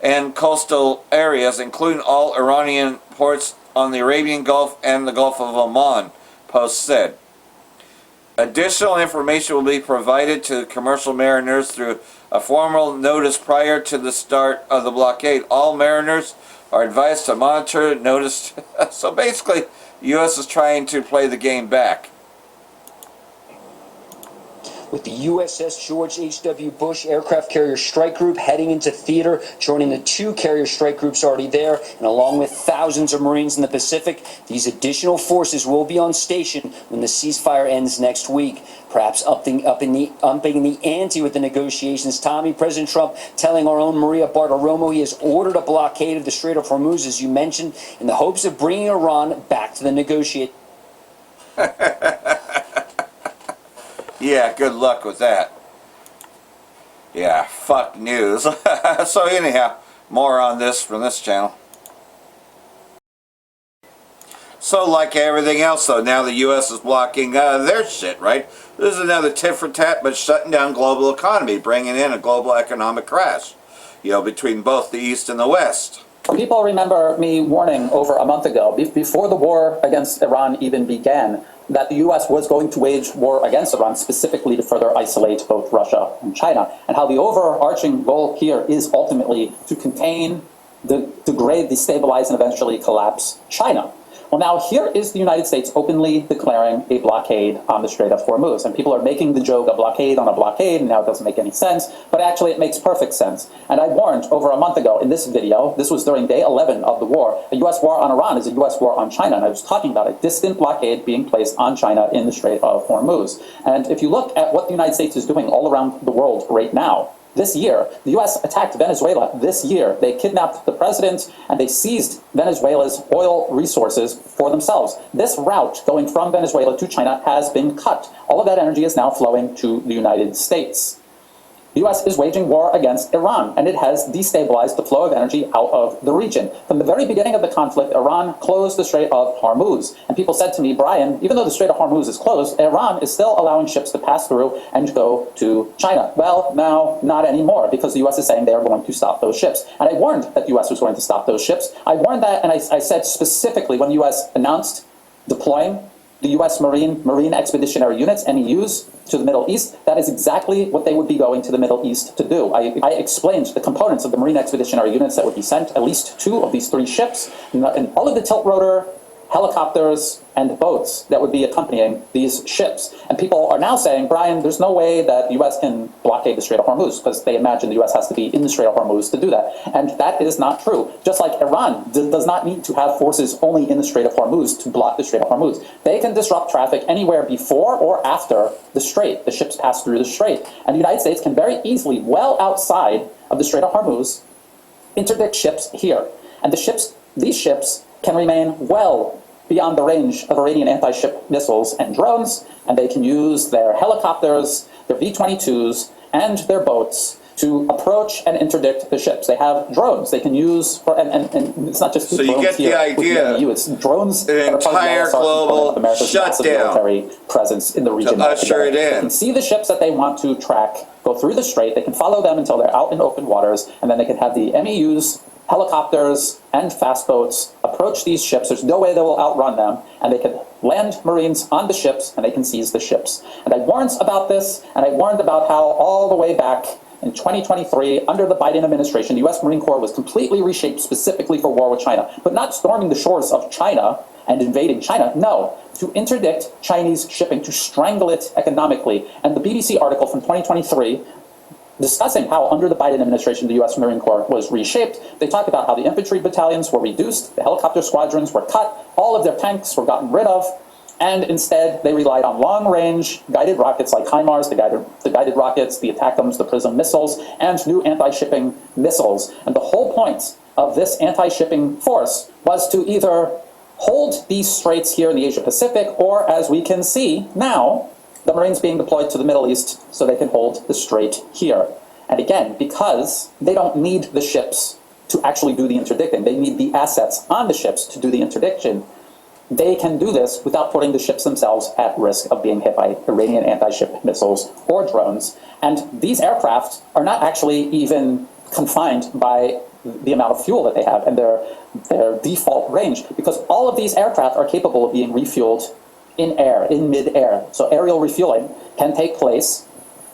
and coastal areas, including all Iranian ports on the Arabian Gulf and the Gulf of Oman, Post said. Additional information will be provided to commercial mariners through a formal notice prior to the start of the blockade. All mariners are advised to monitor notice. So basically, the U.S. is trying to play the game back. With the USS George H.W. Bush Aircraft Carrier Strike Group heading into theater, joining the 2 carrier strike groups already there, and along with thousands of Marines in the Pacific, these additional forces will be on station when the ceasefire ends next week. Perhaps upping the ante with the negotiations. Tommy, President Trump telling our own Maria Bartiromo he has ordered a blockade of the Strait of Hormuz, as you mentioned, in the hopes of bringing Iran back to the negotiate. Yeah, good luck with that. Yeah, fuck news. So anyhow, more on this from this channel. So like everything else, though, now the U.S. is blocking their shit, right? This is another tit for tat, but shutting down global economy, bringing in a global economic crash, you know, between both the East and the West. People remember me warning over a month ago, before the war against Iran even began, that the U.S. was going to wage war against Iran specifically to further isolate both Russia and China, and how the overarching goal here is ultimately to contain, degrade, destabilize, and eventually collapse China. Well, now here is the United States openly declaring a blockade on the Strait of Hormuz. And people are making the joke, a blockade on a blockade, and now it doesn't make any sense. But actually, it makes perfect sense. And I warned over a month ago in this video, this was during day 11 of the war, a U.S. war on Iran is a U.S. war on China. And I was talking about a distant blockade being placed on China in the Strait of Hormuz. And if you look at what the United States is doing all around the world right now, this year, the U.S. attacked Venezuela this year. They kidnapped the president and they seized Venezuela's oil resources for themselves. This route going from Venezuela to China has been cut. All of that energy is now flowing to the United States. The U.S. is waging war against Iran, and it has destabilized the flow of energy out of the region. From the very beginning of the conflict, Iran closed the Strait of Hormuz. And people said to me, Brian, even though the Strait of Hormuz is closed, Iran is still allowing ships to pass through and go to China. Well, now, not anymore, because the U.S. is saying they are going to stop those ships. And I warned that the U.S. was going to stop those ships. I warned that, and I said specifically when the U.S. announced deploying the U.S. Marine Expeditionary Units, MEUs, to the Middle East, that is exactly what they would be going to the Middle East to do. I explained the components of the Marine Expeditionary Units that would be sent, at least 2 of these 3 ships, and all of the tilt-rotor helicopters and boats that would be accompanying these ships. And people are now saying, Brian, there's no way that the U.S. can blockade the Strait of Hormuz, because they imagine the U.S. has to be in the Strait of Hormuz to do that. And that is not true. Just like Iran does not need to have forces only in the Strait of Hormuz to block the Strait of Hormuz. They can disrupt traffic anywhere before or after the Strait. The ships pass through the Strait. And the United States can very easily, well outside of the Strait of Hormuz, interdict ships here. And these ships can remain well beyond the range of Iranian anti-ship missiles and drones, and they can use their helicopters, their V-22s, and their boats to approach and interdict the ships. They have drones they can use for, and it's not just so you get the idea. It's drones. An entire global shutdown. Military presence in the region. To usher it in. They can see the ships that they want to track go through the strait. They can follow them until they're out in open waters, and then they can have the MEUs, helicopters, and fast boats approach these ships. There's no way they will outrun them, and they can land Marines on the ships, and they can seize the ships. And I warned about this, and I warned about how all the way back in 2023, under the Biden administration, the U.S. Marine Corps was completely reshaped specifically for war with China, but not storming the shores of China and invading China. No, to interdict Chinese shipping, to strangle it economically. And the BBC article from 2023 discussing how under the Biden administration the U.S. Marine Corps was reshaped. They talked about how the infantry battalions were reduced, the helicopter squadrons were cut, all of their tanks were gotten rid of, and instead they relied on long-range guided rockets like HIMARS, the guided rockets, the ATACMS, the PRISM missiles, and new anti-shipping missiles. And the whole point of this anti-shipping force was to either hold these straits here in the Asia-Pacific, or, as we can see now, the Marines being deployed to the Middle East so they can hold the strait here. And again, because they don't need the ships to actually do the interdicting, they need the assets on the ships to do the interdiction, they can do this without putting the ships themselves at risk of being hit by Iranian anti-ship missiles or drones. And these aircraft are not actually even confined by the amount of fuel that they have and their default range, because all of these aircraft are capable of being refueled in air, in mid-air. So aerial refueling can take place,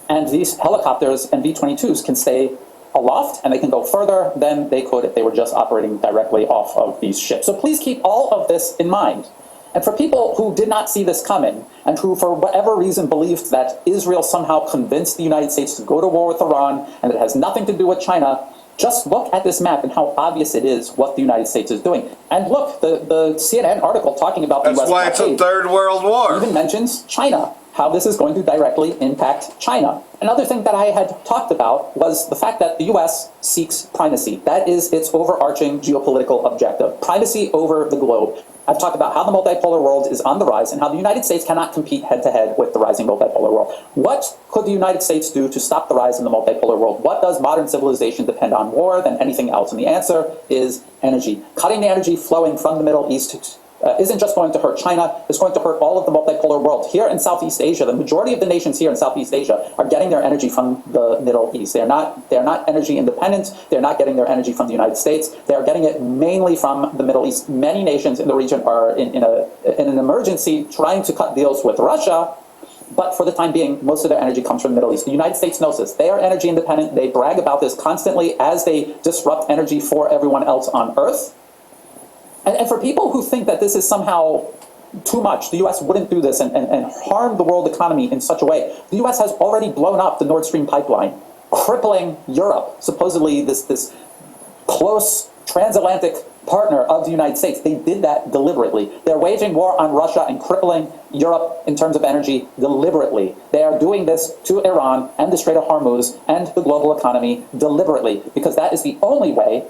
and these helicopters and V-22s can stay aloft, and they can go further than they could if they were just operating directly off of these ships. So please keep all of this in mind. And for people who did not see this coming, and who for whatever reason believed that Israel somehow convinced the United States to go to war with Iran, and it has nothing to do with China, just look at this map and how obvious it is what the United States is doing. And look, the CNN article talking about the U.S. That's why it's a third world war. Even mentions China, how this is going to directly impact China. Another thing that I had talked about was the fact that the U.S. seeks primacy. That is its overarching geopolitical objective. Primacy over the globe. I've talked about how the multipolar world is on the rise and how the United States cannot compete head-to-head with the rising multipolar world. What could the United States do to stop the rise in the multipolar world? What does modern civilization depend on more than anything else? And the answer is energy. Cutting the energy flowing from the Middle East isn't just going to hurt China, it's going to hurt all of the multipolar world. Here in Southeast Asia, the majority of the nations here in Southeast Asia are getting their energy from the Middle East. They're not energy independent. They're not getting their energy from the United States. They are getting it mainly from the Middle East. Many nations in the region are in an emergency trying to cut deals with Russia. But for the time being, most of their energy comes from the Middle East. The United States knows this. They are energy independent. They brag about this constantly as they disrupt energy for everyone else on Earth. And for people who think that this is somehow too much, the U.S. wouldn't do this and harm the world economy in such a way. The U.S. has already blown up the Nord Stream pipeline, crippling Europe, supposedly this close transatlantic partner of the United States. They did that deliberately. They're waging war on Russia and crippling Europe in terms of energy deliberately. They are doing this to Iran and the Strait of Hormuz and the global economy deliberately, because that is the only way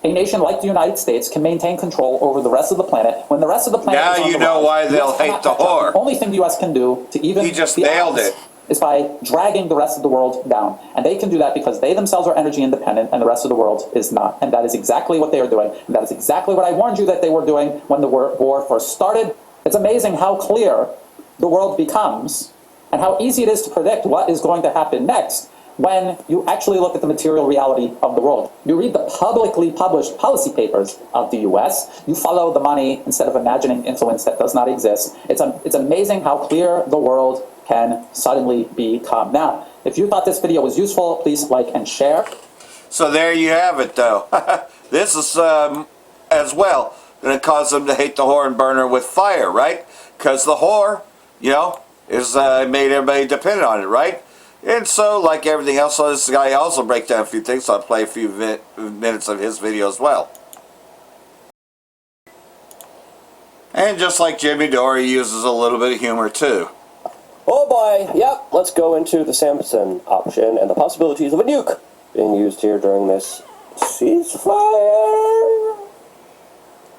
a nation like the United States can maintain control over the rest of the planet when the rest of the planet is on the rise. Now you know why they'll hate the whore. The only thing the U.S. can do to even he just nailed it is by dragging the rest of the world down. And they can do that because they themselves are energy independent and the rest of the world is not. And that is exactly what they are doing. And that is exactly what I warned you that they were doing when the war first started. It's amazing how clear the world becomes and how easy it is to predict what is going to happen next when you actually look at the material reality of the world. You read the publicly published policy papers of the US, you follow the money instead of imagining influence that does not exist. It's amazing how clear the world can suddenly become. Now, if you thought this video was useful, please like and share. So there you have it, though. This is, as well, going to cause them to hate the whore and burn her with fire, right? Because the whore, you know, is made everybody dependent on it, right? And so, like everything else, so this guy also break down a few things, so I'll play a few minutes of his video as well. And just like Jimmy Dore, he uses a little bit of humor too. Oh boy, yep, let's go into the Samson option and the possibilities of a nuke being used here during this ceasefire.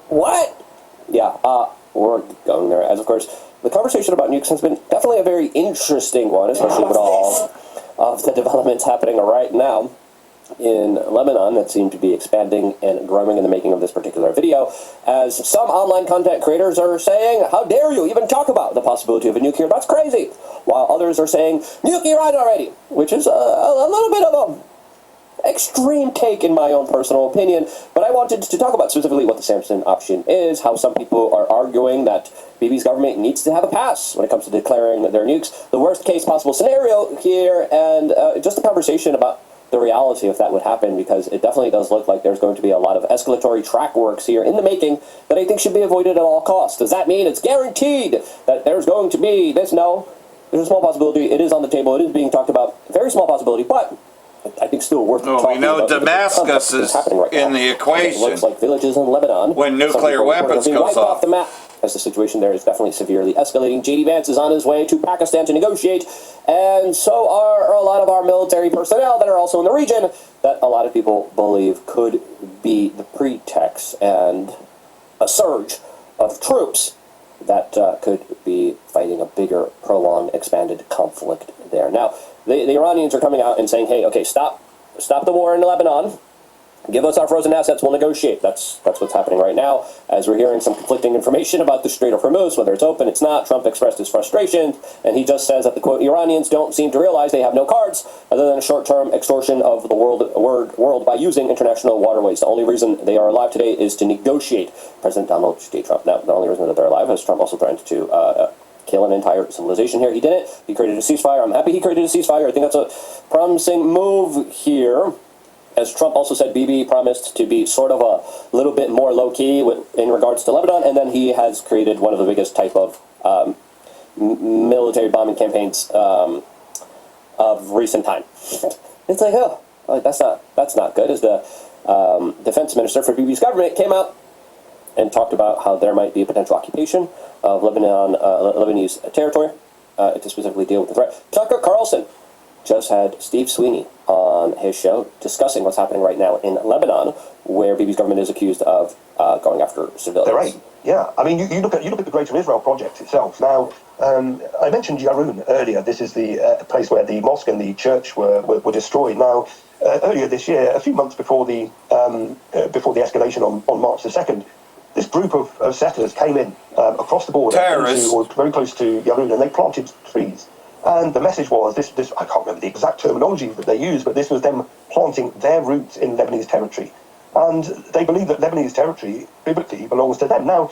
What? Yeah, we're going there, as of course, the conversation about nukes has been definitely a very interesting one, especially with all of the developments happening right now in Lebanon that seem to be expanding and growing in the making of this particular video, as some online content creators are saying, how dare you even talk about the possibility of a nuke here, that's crazy, while others are saying, nuke Iran already, which is a little bit of a extreme take in my own personal opinion, but I wanted to talk about specifically what the Samson option is, how some people are arguing that Bibi's government needs to have a pass when it comes to declaring their nukes, the worst case possible scenario here, and just a conversation about the reality if that would happen, because it definitely does look like there's going to be a lot of escalatory track works here in the making that I think should be avoided at all costs. Does that mean it's guaranteed that there's going to be this? No. There's a small possibility. It is on the table. It is being talked about. Very small possibility, but I think still worth talking about. We know Damascus is right in the equation. It looks like villages in Lebanon, when nuclear weapons goes off the map, as the situation there is definitely severely escalating. J.D. Vance is on his way to Pakistan to negotiate, and so are a lot of our military personnel that are also in the region that a lot of people believe could be the pretext and a surge of troops that could be fighting a bigger, prolonged, expanded conflict there. Now, the Iranians are coming out and saying, hey, okay, stop the war in Lebanon. Give us our frozen assets, we'll negotiate. That's what's happening right now, as we're hearing some conflicting information about the Strait of Hormuz, whether it's open, it's not. Trump expressed his frustration, and he just says that the, quote, Iranians don't seem to realize they have no cards other than a short-term extortion of the world by using international waterways. The only reason they are alive today is to negotiate. President Donald J. Trump. Now, the only reason that they're alive is Trump also threatened to kill an entire civilization here. He didn't. He created a ceasefire. I'm happy he created a ceasefire. I think that's a promising move here. As Trump also said, Bibi promised to be sort of a little bit more low-key in regards to Lebanon, and then he has created one of the biggest type of military bombing campaigns of recent time. It's like, oh, that's not good. As the defense minister for Bibi's government came out and talked about how there might be a potential occupation of Lebanese territory to specifically deal with the threat. Tucker Carlson just had Steve Sweeney on his show discussing what's happening right now in Lebanon, where Bibi's government is accused of going after civilians. They're right. Yeah, I mean, you look at the Greater Israel project itself. Now, I mentioned Yaroun earlier. This is the place where the mosque and the church were destroyed. Now, earlier this year, a few months before the escalation on March the 2nd, this group of settlers came in across the border or very close to Yaroun, and they planted trees. And the message was this, I can't remember the exact terminology that they used, but this was them planting their roots in Lebanese territory. And they believe that Lebanese territory, biblically, belongs to them. Now,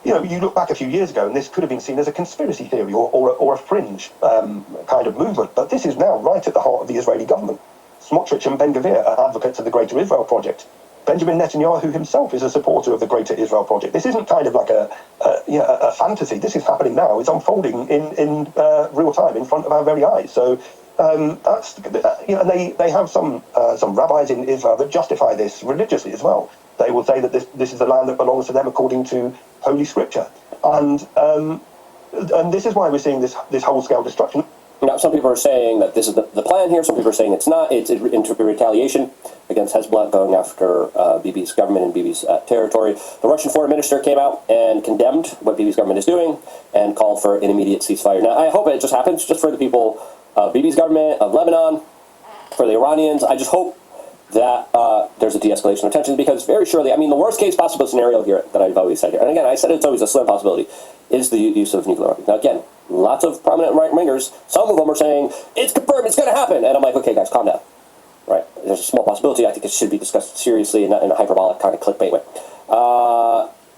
you know, you look back a few years ago, and this could have been seen as a conspiracy theory or a fringe kind of movement. But this is now right at the heart of the Israeli government. Smotrich and Ben-Gvir are advocates of the Greater Israel Project. Benjamin Netanyahu himself is a supporter of the Greater Israel Project. This isn't kind of like a fantasy. This is happening now. It's unfolding in real time in front of our very eyes. So that's, you know, and they have some rabbis in Israel that justify this religiously as well. They will say that this is the land that belongs to them according to Holy Scripture, and this is why we're seeing this whole-scale destruction. Now, some people are saying that this is the plan here. Some people are saying it's not. It's in retaliation against Hezbollah going after Bibi's government and Bibi's territory. The Russian foreign minister came out and condemned what Bibi's government is doing and called for an immediate ceasefire. Now, I hope it just happens just for the people of Bibi's government, of Lebanon, for the Iranians. I just hope that there's a de-escalation of tensions, because very surely, I mean, the worst-case possible scenario here that I've always said here, and again, I said it's always a slim possibility, is the use of nuclear weapons. Now, again, lots of prominent right-wingers, some of them are saying, it's confirmed, it's going to happen, and I'm like, okay, guys, calm down. Right? There's a small possibility. I think it should be discussed seriously and not in a hyperbolic kind of clickbait way.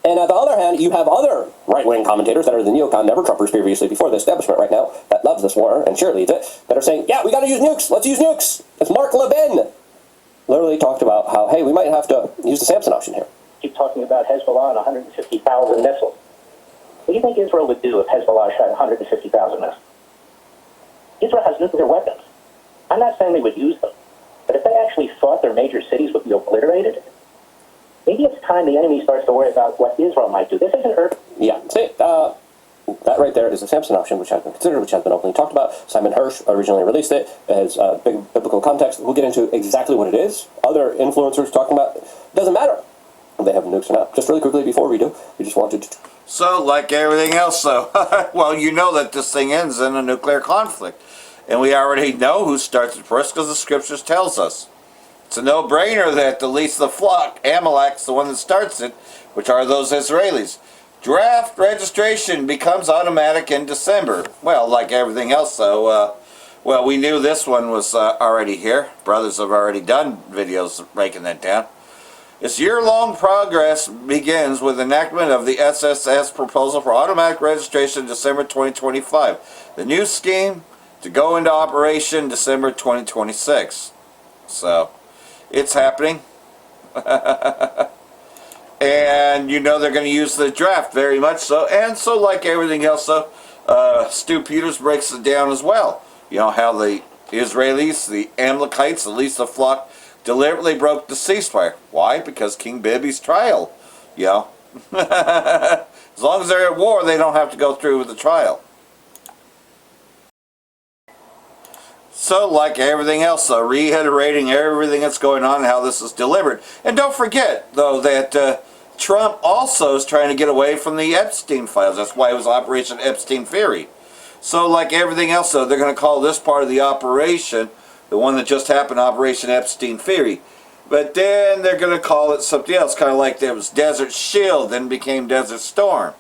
And on the other hand, you have other right-wing commentators that are the neocon never-Trumpers previously before the establishment right now that loves this war and cheerleads it, that are saying, yeah, we got to use nukes. Let's use nukes. As Mark Levin literally talked about how, hey, we might have to use the Samson option here. Keep talking about Hezbollah and 150,000 missiles. What do you think Israel would do if Hezbollah shot 150,000 missiles? Israel has nuclear weapons. I'm not saying they would use them, but if they actually thought their major cities would be obliterated, maybe it's time the enemy starts to worry about what Israel might do. This isn't urgent. Yeah, see, that right there is the Samson option, which has been considered, which has been openly talked about. Simon Hirsch originally released it. It has big biblical context. We'll get into exactly what it is. Other influencers talking about it. Doesn't matter if they have nukes or not. Just really quickly before we do, we just wanted to... So, like everything else, though, well, you know that this thing ends in a nuclear conflict. And we already know who starts it first because the scriptures tells us. It's a no-brainer that the least of the flock, Amalek's the one that starts it, which are those Israelis. Draft registration becomes automatic in December. Well, like everything else, though, well, we knew this one was already here. Brothers have already done videos breaking that down. Its year-long progress begins with enactment of the SSS proposal for automatic registration in December 2025. The new scheme to go into operation December 2026. So, it's happening. And you know they're going to use the draft very much so. And so, like everything else, though, Stu Peters breaks it down as well. You know how the Israelis, the Amalekites, the least of the flock, deliberately broke the ceasefire. Why? Because King Bibi's trial. You know, as long as they're at war, they don't have to go through with the trial. So, like everything else, reiterating everything that's going on and how this is delivered. And don't forget, though, that Trump also is trying to get away from the Epstein files. That's why it was Operation Epstein Fury. So, like everything else, though, they're going to call this part of the operation, the one that just happened, Operation Epstein Fury. But then they're going to call it something else, kind of like there was Desert Shield, then became Desert Storm.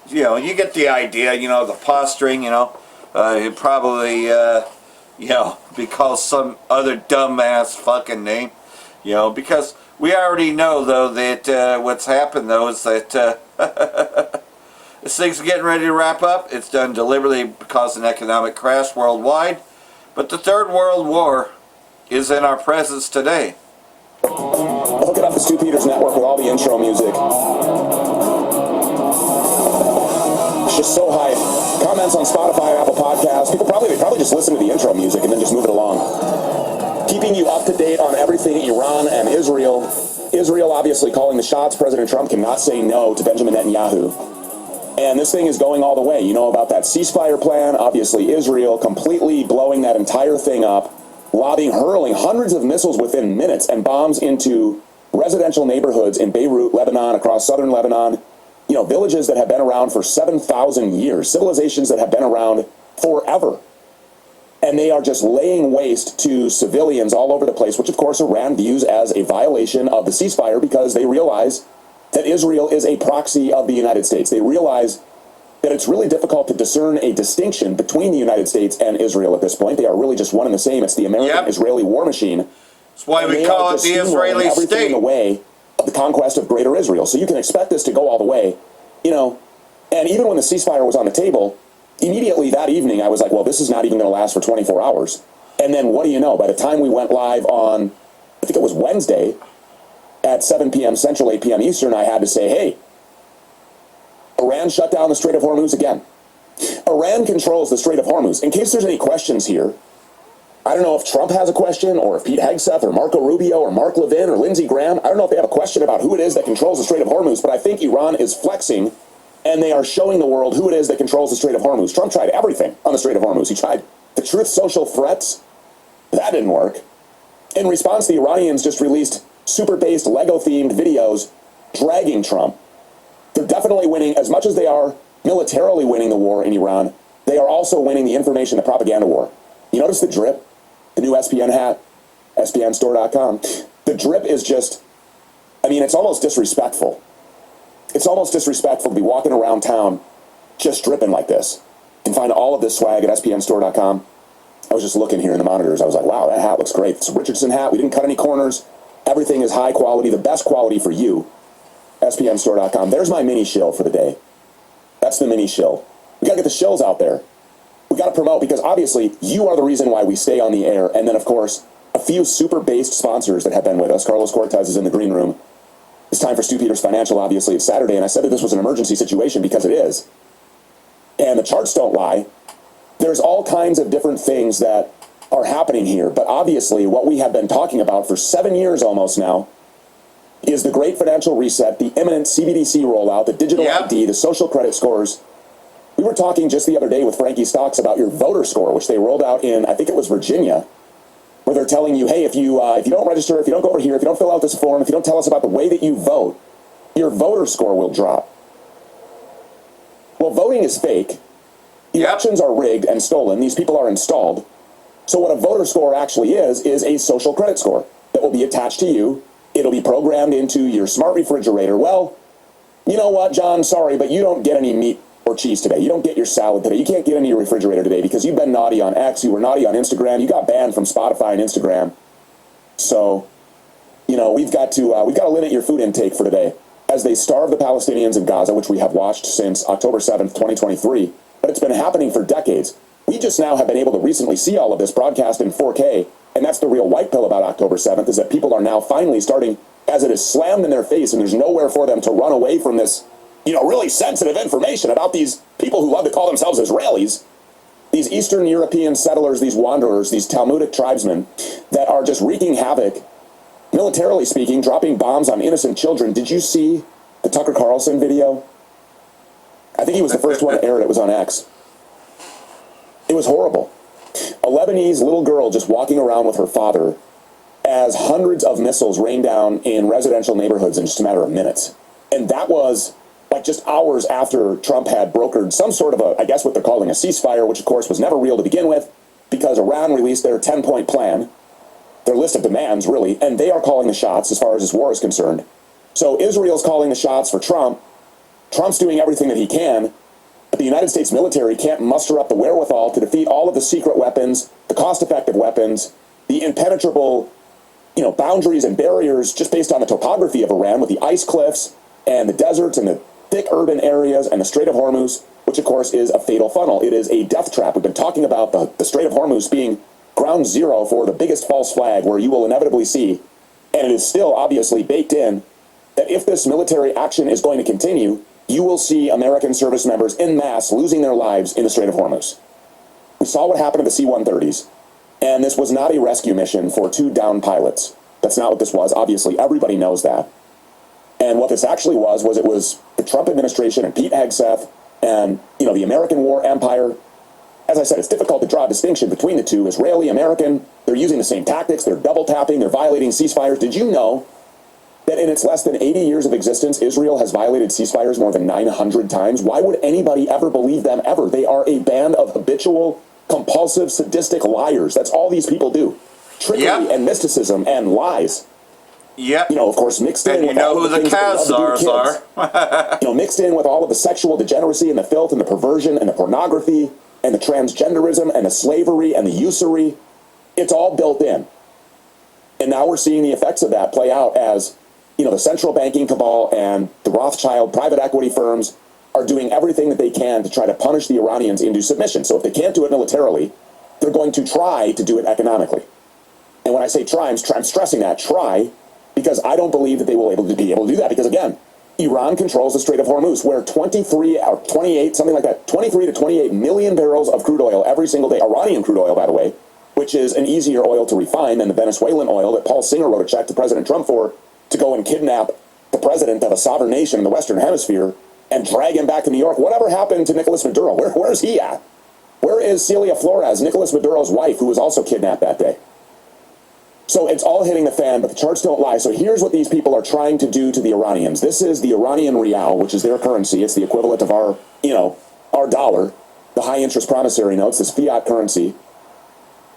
You know, you get the idea, you know, the posturing, you know, it probably... you know, because some other dumbass fucking name, you know, because we already know, though, that what's happened, though, is that this thing's getting ready to wrap up. It's done deliberately because of an economic crash worldwide, but the Third World War is in our presence today. Hook it up to Stu Peters Network with all the intro music. It's just so hype. Comments on Spotify and Apple Podcasts. They probably just listen to the intro music and then just move it along. Keeping you up to date on everything Iran and Israel. Israel obviously calling the shots. President Trump cannot say no to Benjamin Netanyahu. And this thing is going all the way. You know about that ceasefire plan. Obviously Israel completely blowing that entire thing up. Hurling hundreds of missiles within minutes and bombs into residential neighborhoods in Beirut, Lebanon, across southern Lebanon. You know, villages that have been around for 7,000 years, civilizations that have been around forever. And they are just laying waste to civilians all over the place, which of course Iran views as a violation of the ceasefire because they realize that Israel is a proxy of the United States. They realize that it's really difficult to discern a distinction between the United States and Israel at this point. They are really just one and the same. It's the American-Israeli war machine. That's why we call it the Israeli state. In the way of the conquest of Greater Israel. So you can expect this to go all the way, you know. And even when the ceasefire was on the table, immediately that evening I was like, well, this is not even going to last for 24 hours. And then what do you know? By the time we went live on, I think it was Wednesday, at 7 p.m. Central, 8 p.m. Eastern, I had to say, hey, Iran shut down the Strait of Hormuz again. Iran controls the Strait of Hormuz. In case there's any questions here, I don't know if Trump has a question, or if Pete Hegseth, or Marco Rubio, or Mark Levin, or Lindsey Graham, I don't know if they have a question about who it is that controls the Strait of Hormuz, but I think Iran is flexing, and they are showing the world who it is that controls the Strait of Hormuz. Trump tried everything on the Strait of Hormuz. He tried the Truth Social threats. That didn't work. In response, the Iranians just released super-based Lego-themed videos dragging Trump. They're definitely winning. As much as they are militarily winning the war in Iran, they are also winning the information, the propaganda war. You notice the drip? The new SPN hat, spnstore.com. The drip is just, I mean, it's almost disrespectful. It's almost disrespectful to be walking around town just dripping like this. You can find all of this swag at spnstore.com. I was just looking here in the monitors. I was like, wow, that hat looks great. It's a Richardson hat. We didn't cut any corners. Everything is high quality, the best quality for you. spnstore.com. There's my mini shill for the day. That's the mini shill. We got to get the shills out there. We got to promote, because obviously you are the reason why we stay on the air. And then, of course, a few super-based sponsors that have been with us. Carlos Cortez is in the green room. It's time for Stu Peters Financial. Obviously, it's Saturday, and I said that this was an emergency situation because it is. And the charts don't lie. There's all kinds of different things that are happening here. But obviously, what we have been talking about for 7 years almost now is the great financial reset, the imminent CBDC rollout, the digital ID, the social credit scores. We were talking just the other day with Frankie Stocks about your voter score, which they rolled out in, I think it was Virginia, where they're telling you, hey, if you don't register, if you don't go over here, if you don't fill out this form, if you don't tell us about the way that you vote, your voter score will drop. Well, voting is fake. Elections are rigged and stolen. These people are installed. So what a voter score actually is a social credit score that will be attached to you. It'll be programmed into your smart refrigerator. Well, you know what, John? Sorry, but you don't get any meat or cheese today. You don't get your salad today. You can't get into your refrigerator today because you've been naughty on X. You were naughty on Instagram. You got banned from Spotify and Instagram. So, you know, we've got to limit your food intake for today as they starve the Palestinians in Gaza, which we have watched since October 7th, 2023. But it's been happening for decades. We just now have been able to recently see all of this broadcast in 4K, and that's the real white pill about October 7th, is that people are now finally starting, as it is slammed in their face, and there's nowhere for them to run away from this, you know, really sensitive information about these people who love to call themselves Israelis, these Eastern European settlers, these wanderers, these Talmudic tribesmen that are just wreaking havoc, militarily speaking, dropping bombs on innocent children. Did you see the Tucker Carlson video? I think he was the first one to air it. It was on X. It was horrible. A Lebanese little girl just walking around with her father as hundreds of missiles rain down in residential neighborhoods in just a matter of minutes. And that was like just hours after Trump had brokered some sort of I guess what they're calling a ceasefire, which of course was never real to begin with, because Iran released their 10-point plan, their list of demands really, and they are calling the shots as far as this war is concerned. So Israel's calling the shots for Trump. Trump's doing everything that he can, but the United States military can't muster up the wherewithal to defeat all of the secret weapons, the cost-effective weapons, the impenetrable, you know, boundaries and barriers just based on the topography of Iran with the ice cliffs and the deserts and the thick urban areas and the Strait of Hormuz, which of course is a fatal funnel. It is a death trap. We've been talking about the Strait of Hormuz being ground zero for the biggest false flag where you will inevitably see, and it is still obviously baked in, that if this military action is going to continue, you will see American service members en masse losing their lives in the Strait of Hormuz. We saw what happened to the C-130s, and this was not a rescue mission for 2 downed pilots. That's not what this was. Obviously, everybody knows that. And what this actually was it was the Trump administration and Pete Hegseth and, you know, the American war empire. As I said, it's difficult to draw a distinction between the two. Israeli, American, they're using the same tactics. They're double tapping. They're violating ceasefires. Did you know that in its less than 80 years of existence, Israel has violated ceasefires more than 900 times? Why would anybody ever believe them ever? They are a band of habitual, compulsive, sadistic liars. That's all these people do. Trickery and mysticism and lies. Yeah. You know, of course, mixed in and with you know all who the the things that they love to do to Khazars kids. Mixed in with all of the sexual degeneracy and the filth and the perversion and the pornography and the transgenderism and the slavery and the usury. It's all built in. And now we're seeing the effects of that play out as, the central banking cabal and the Rothschild private equity firms are doing everything that they can to try to punish the Iranians into submission. So if they can't do it militarily, they're going to try to do it economically. And when I say try, I'm stressing that, try, because I don't believe that they will be able to do that. Because again, Iran controls the Strait of Hormuz, where 23 or 28, something like that, 23 to 28 million barrels of crude oil every single day, Iranian crude oil, by the way, which is an easier oil to refine than the Venezuelan oil that Paul Singer wrote a check to President Trump for, to go and kidnap the president of a sovereign nation in the Western Hemisphere and drag him back to New York. Whatever happened to Nicolas Maduro? Where's he at? Where is Celia Flores, Nicolas Maduro's wife, who was also kidnapped that day? So it's all hitting the fan, but the charts don't lie. So here's what these people are trying to do to the Iranians. This is the Iranian rial, which is their currency. It's the equivalent of our dollar, the high interest promissory notes, this fiat currency.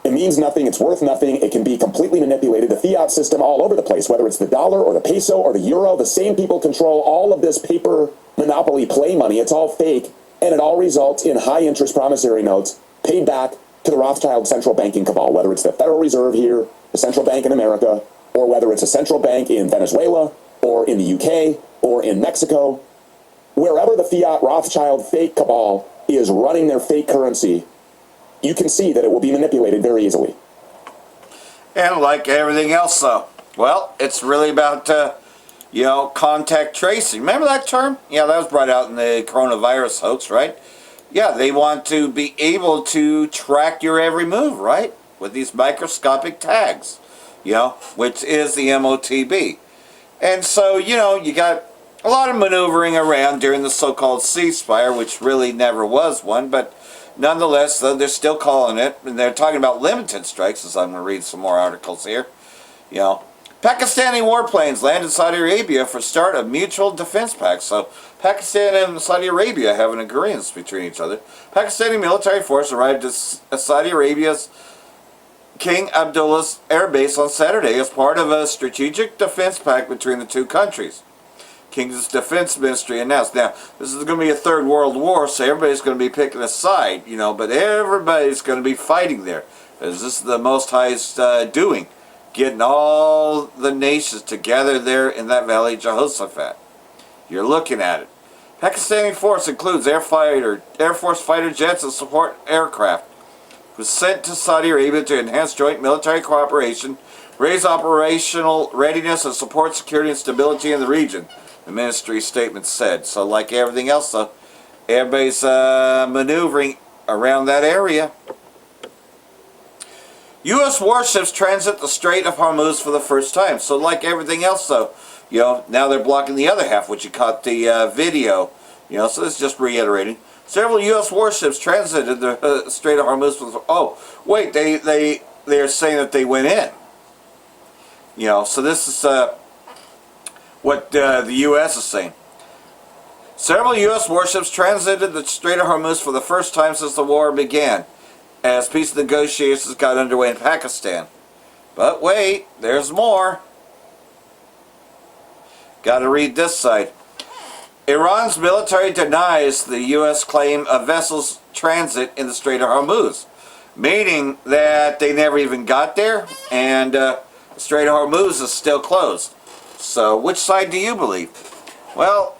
It means nothing. It's worth nothing. It can be completely manipulated. The fiat system all over the place, whether it's the dollar or the peso or the euro, the same people control all of this paper monopoly play money. It's all fake, and it all results in high interest promissory notes paid back to the Rothschild central banking cabal, whether it's the Federal Reserve here, the central bank in America, or whether it's a central bank in Venezuela or in the UK or in Mexico. Wherever the fiat Rothschild fake cabal is running their fake currency, you can see that it will be manipulated very easily. And like everything else, though, well, it's really about, contact tracing. Remember that term? Yeah, that was brought out in the coronavirus hoax, right? Yeah, they want to be able to track your every move, right? With these microscopic tags, which is the MOTB. And so, you got a lot of maneuvering around during the so-called ceasefire, which really never was one, but nonetheless, though, they're still calling it, and they're talking about limited strikes, as I'm going to read some more articles here. Pakistani warplanes land in Saudi Arabia for start of mutual defense pact. So Pakistan and Saudi Arabia have an agreement between each other. Pakistani military force arrived at Saudi Arabia's King Abdullah's air base on Saturday as part of a strategic defense pact between the two countries. King's Defense Ministry announced. Now, this is going to be a third world war, so everybody's going to be picking a side, but everybody's going to be fighting there. Because this is the Most High's doing, getting all the nations together there in that Valley of Jehoshaphat. You're looking at it. Pakistani force includes Air Force fighter jets and support aircraft. Was sent to Saudi Arabia to enhance joint military cooperation, raise operational readiness, and support security and stability in the region, the ministry statement said. So like everything else, though, everybody's maneuvering around that area. U.S. warships transit the Strait of Hormuz for the first time. So like everything else, though, now they're blocking the other half, which you caught the video. So this is just reiterating. Several U.S. warships transited the Strait of Hormuz. Wait, they're saying that they went in. So this is what the U.S. is saying. Several U.S. warships transited the Strait of Hormuz for the first time since the war began, as peace negotiations got underway in Pakistan. But wait, there's more. Got to read this side. Iran's military denies the U.S. claim of vessels transit in the Strait of Hormuz, meaning that they never even got there, and the Strait of Hormuz is still closed. So, which side do you believe? Well,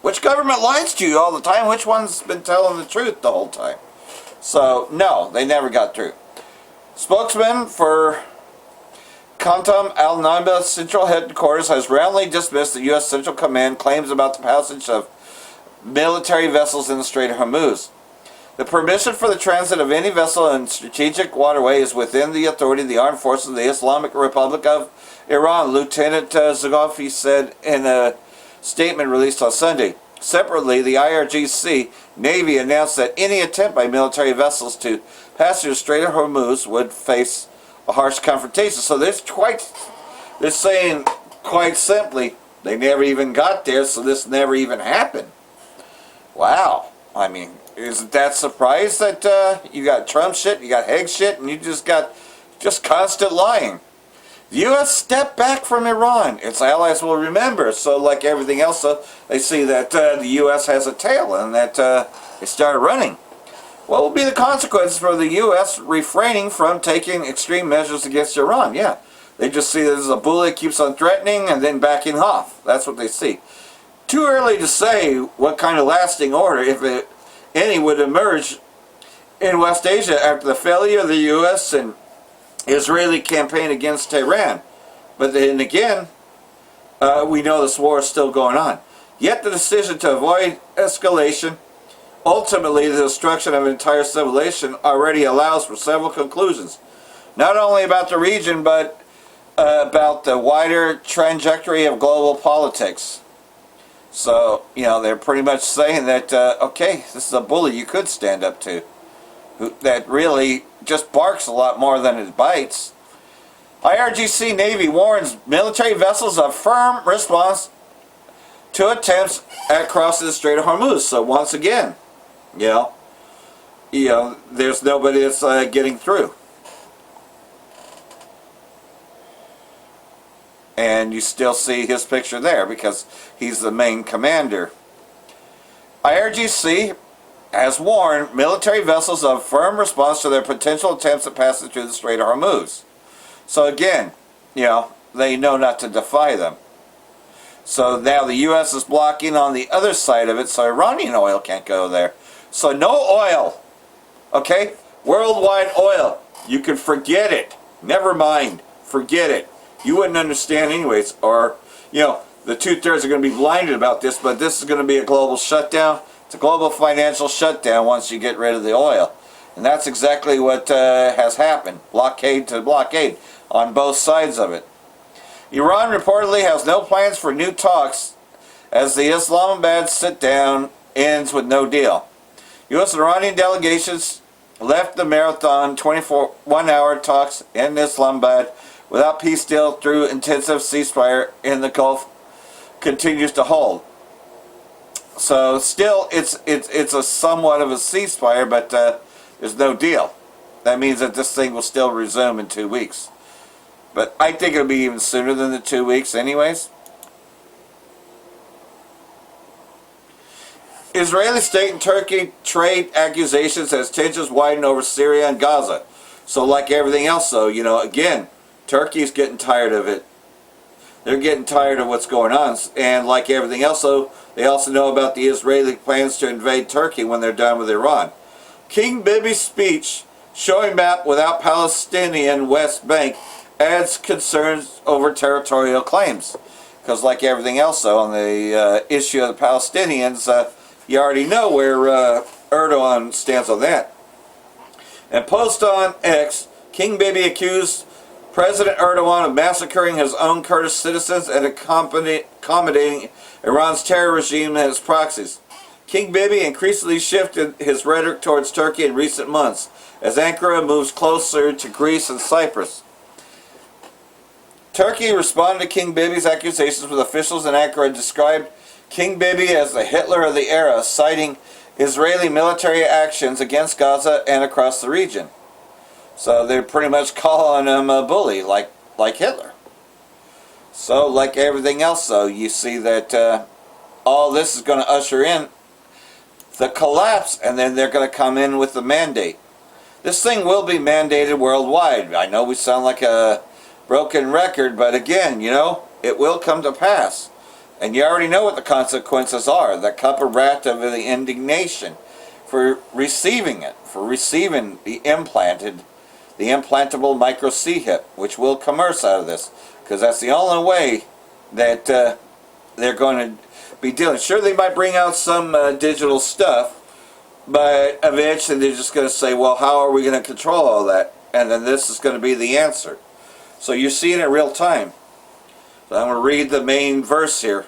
which government lies to you all the time? Which one's been telling the truth the whole time? So, no, they never got through. Spokesman for Khantam al-Naba Central Headquarters has roundly dismissed the U.S. Central Command claims about the passage of military vessels in the Strait of Hormuz. The permission for the transit of any vessel in strategic waterway is within the authority of the Armed Forces of the Islamic Republic of Iran, Lieutenant Zaghafi said in a statement released on Sunday. Separately, the IRGC Navy announced that any attempt by military vessels to pass through the Strait of Hormuz would face a harsh confrontation. So they're saying quite simply, they never even got there, so this never even happened. Wow. I mean, isn't that surprised that you got Trump shit, you got Haig shit, and you just got constant lying? The U.S. stepped back from Iran. Its allies will remember. So like everything else, they see that the U.S. has a tail and that they started running. What will be the consequences for the U.S. refraining from taking extreme measures against Iran? Yeah, they just see this as a bully that keeps on threatening and then backing off. That's what they see. Too early to say what kind of lasting order, if any, would emerge in West Asia after the failure of the U.S. and Israeli campaign against Tehran. But then again, we know this war is still going on. Yet the decision to avoid escalation, ultimately the destruction of an entire civilization, already allows for several conclusions. Not only about the region, but about the wider trajectory of global politics. So, you know, they're pretty much saying that, okay, this is a bully you could stand up to, that really just barks a lot more than it bites. IRGC Navy warns military vessels of firm response to attempts at crossing the Strait of Hormuz. So once again, you know, there's nobody that's getting through. And you still see his picture there because he's the main commander. IRGC has warned military vessels of firm response to their potential attempts at passing through the Strait of Hormuz. So again, you know, they know not to defy them. So now the U.S. is blocking on the other side of it, so Iranian oil can't go there. So no oil, okay? Worldwide oil, you can forget it. Never mind, forget it. You wouldn't understand anyways, or, you know, the 2/3 are going to be blinded about this, but this is going to be a global shutdown. It's a global financial shutdown once you get rid of the oil. And that's exactly what has happened, blockade to blockade, on both sides of it. Iran reportedly has no plans for new talks as the Islamabad sit-down ends with no deal. U.S. and Iranian delegations left the marathon 1-hour talks in Islamabad without peace deal through intensive ceasefire in the Gulf continues to hold. So still, it's a somewhat of a ceasefire, but there's no deal. That means that this thing will still resume in 2 weeks. But I think it'll be even sooner than the 2 weeks anyways. Israeli state and Turkey trade accusations as tensions widen over Syria and Gaza. So like everything else though, you know, again, Turkey's getting tired of it. They're getting tired of what's going on. And like everything else though, they also know about the Israeli plans to invade Turkey when they're done with Iran. King Bibi's speech showing map without Palestinian West Bank adds concerns over territorial claims. Because like everything else though, on the issue of the Palestinians, you already know where Erdogan stands on that. And post on X, King Bibi accused President Erdogan of massacring his own Kurdish citizens and accommodating Iran's terror regime and its proxies. King Bibi increasingly shifted his rhetoric towards Turkey in recent months as Ankara moves closer to Greece and Cyprus. Turkey responded to King Bibi's accusations with officials in Ankara described King Bibi as the Hitler of the era, citing Israeli military actions against Gaza and across the region. So they're pretty much calling him a bully, like Hitler. So like everything else though, you see that all this is going to usher in the collapse, and then they're going to come in with the mandate. This thing will be mandated worldwide. I know we sound like a broken record, but again, you know, it will come to pass. And you already know what the consequences are. The cup of wrath of the indignation for receiving it, for receiving the implantable micro C-hip, which will commerce out of this. Because that's the only way that they're going to be dealing. Sure, they might bring out some digital stuff, but eventually they're just going to say, well, how are we going to control all that? And then this is going to be the answer. So you're seeing it real time. So I'm going to read the main verse here.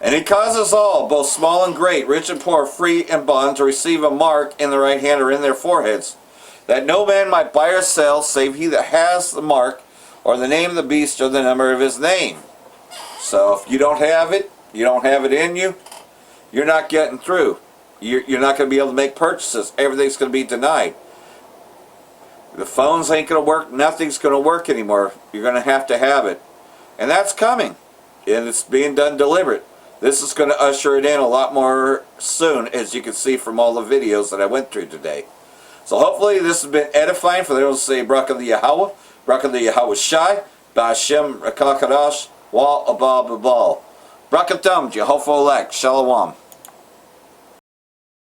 And he causes all, both small and great, rich and poor, free and bond, to receive a mark in the right hand or in their foreheads, that no man might buy or sell, save he that has the mark, or the name of the beast, or the number of his name. So if you don't have it, you don't have it in you, you're not getting through. You're not going to be able to make purchases. Everything's going to be denied. The phones ain't going to work. Nothing's going to work anymore. You're going to have it. And that's coming. And it's being done deliberate. This is going to usher it in a lot more soon, as you can see from all the videos that I went through today. So hopefully this has been edifying for those who say Barak the Yahweh, Barak the Yahweh Shai, Ba'ashem Rakakadash, Wa Abba Babal. Brakatum, Jehovah Elect, Shalom.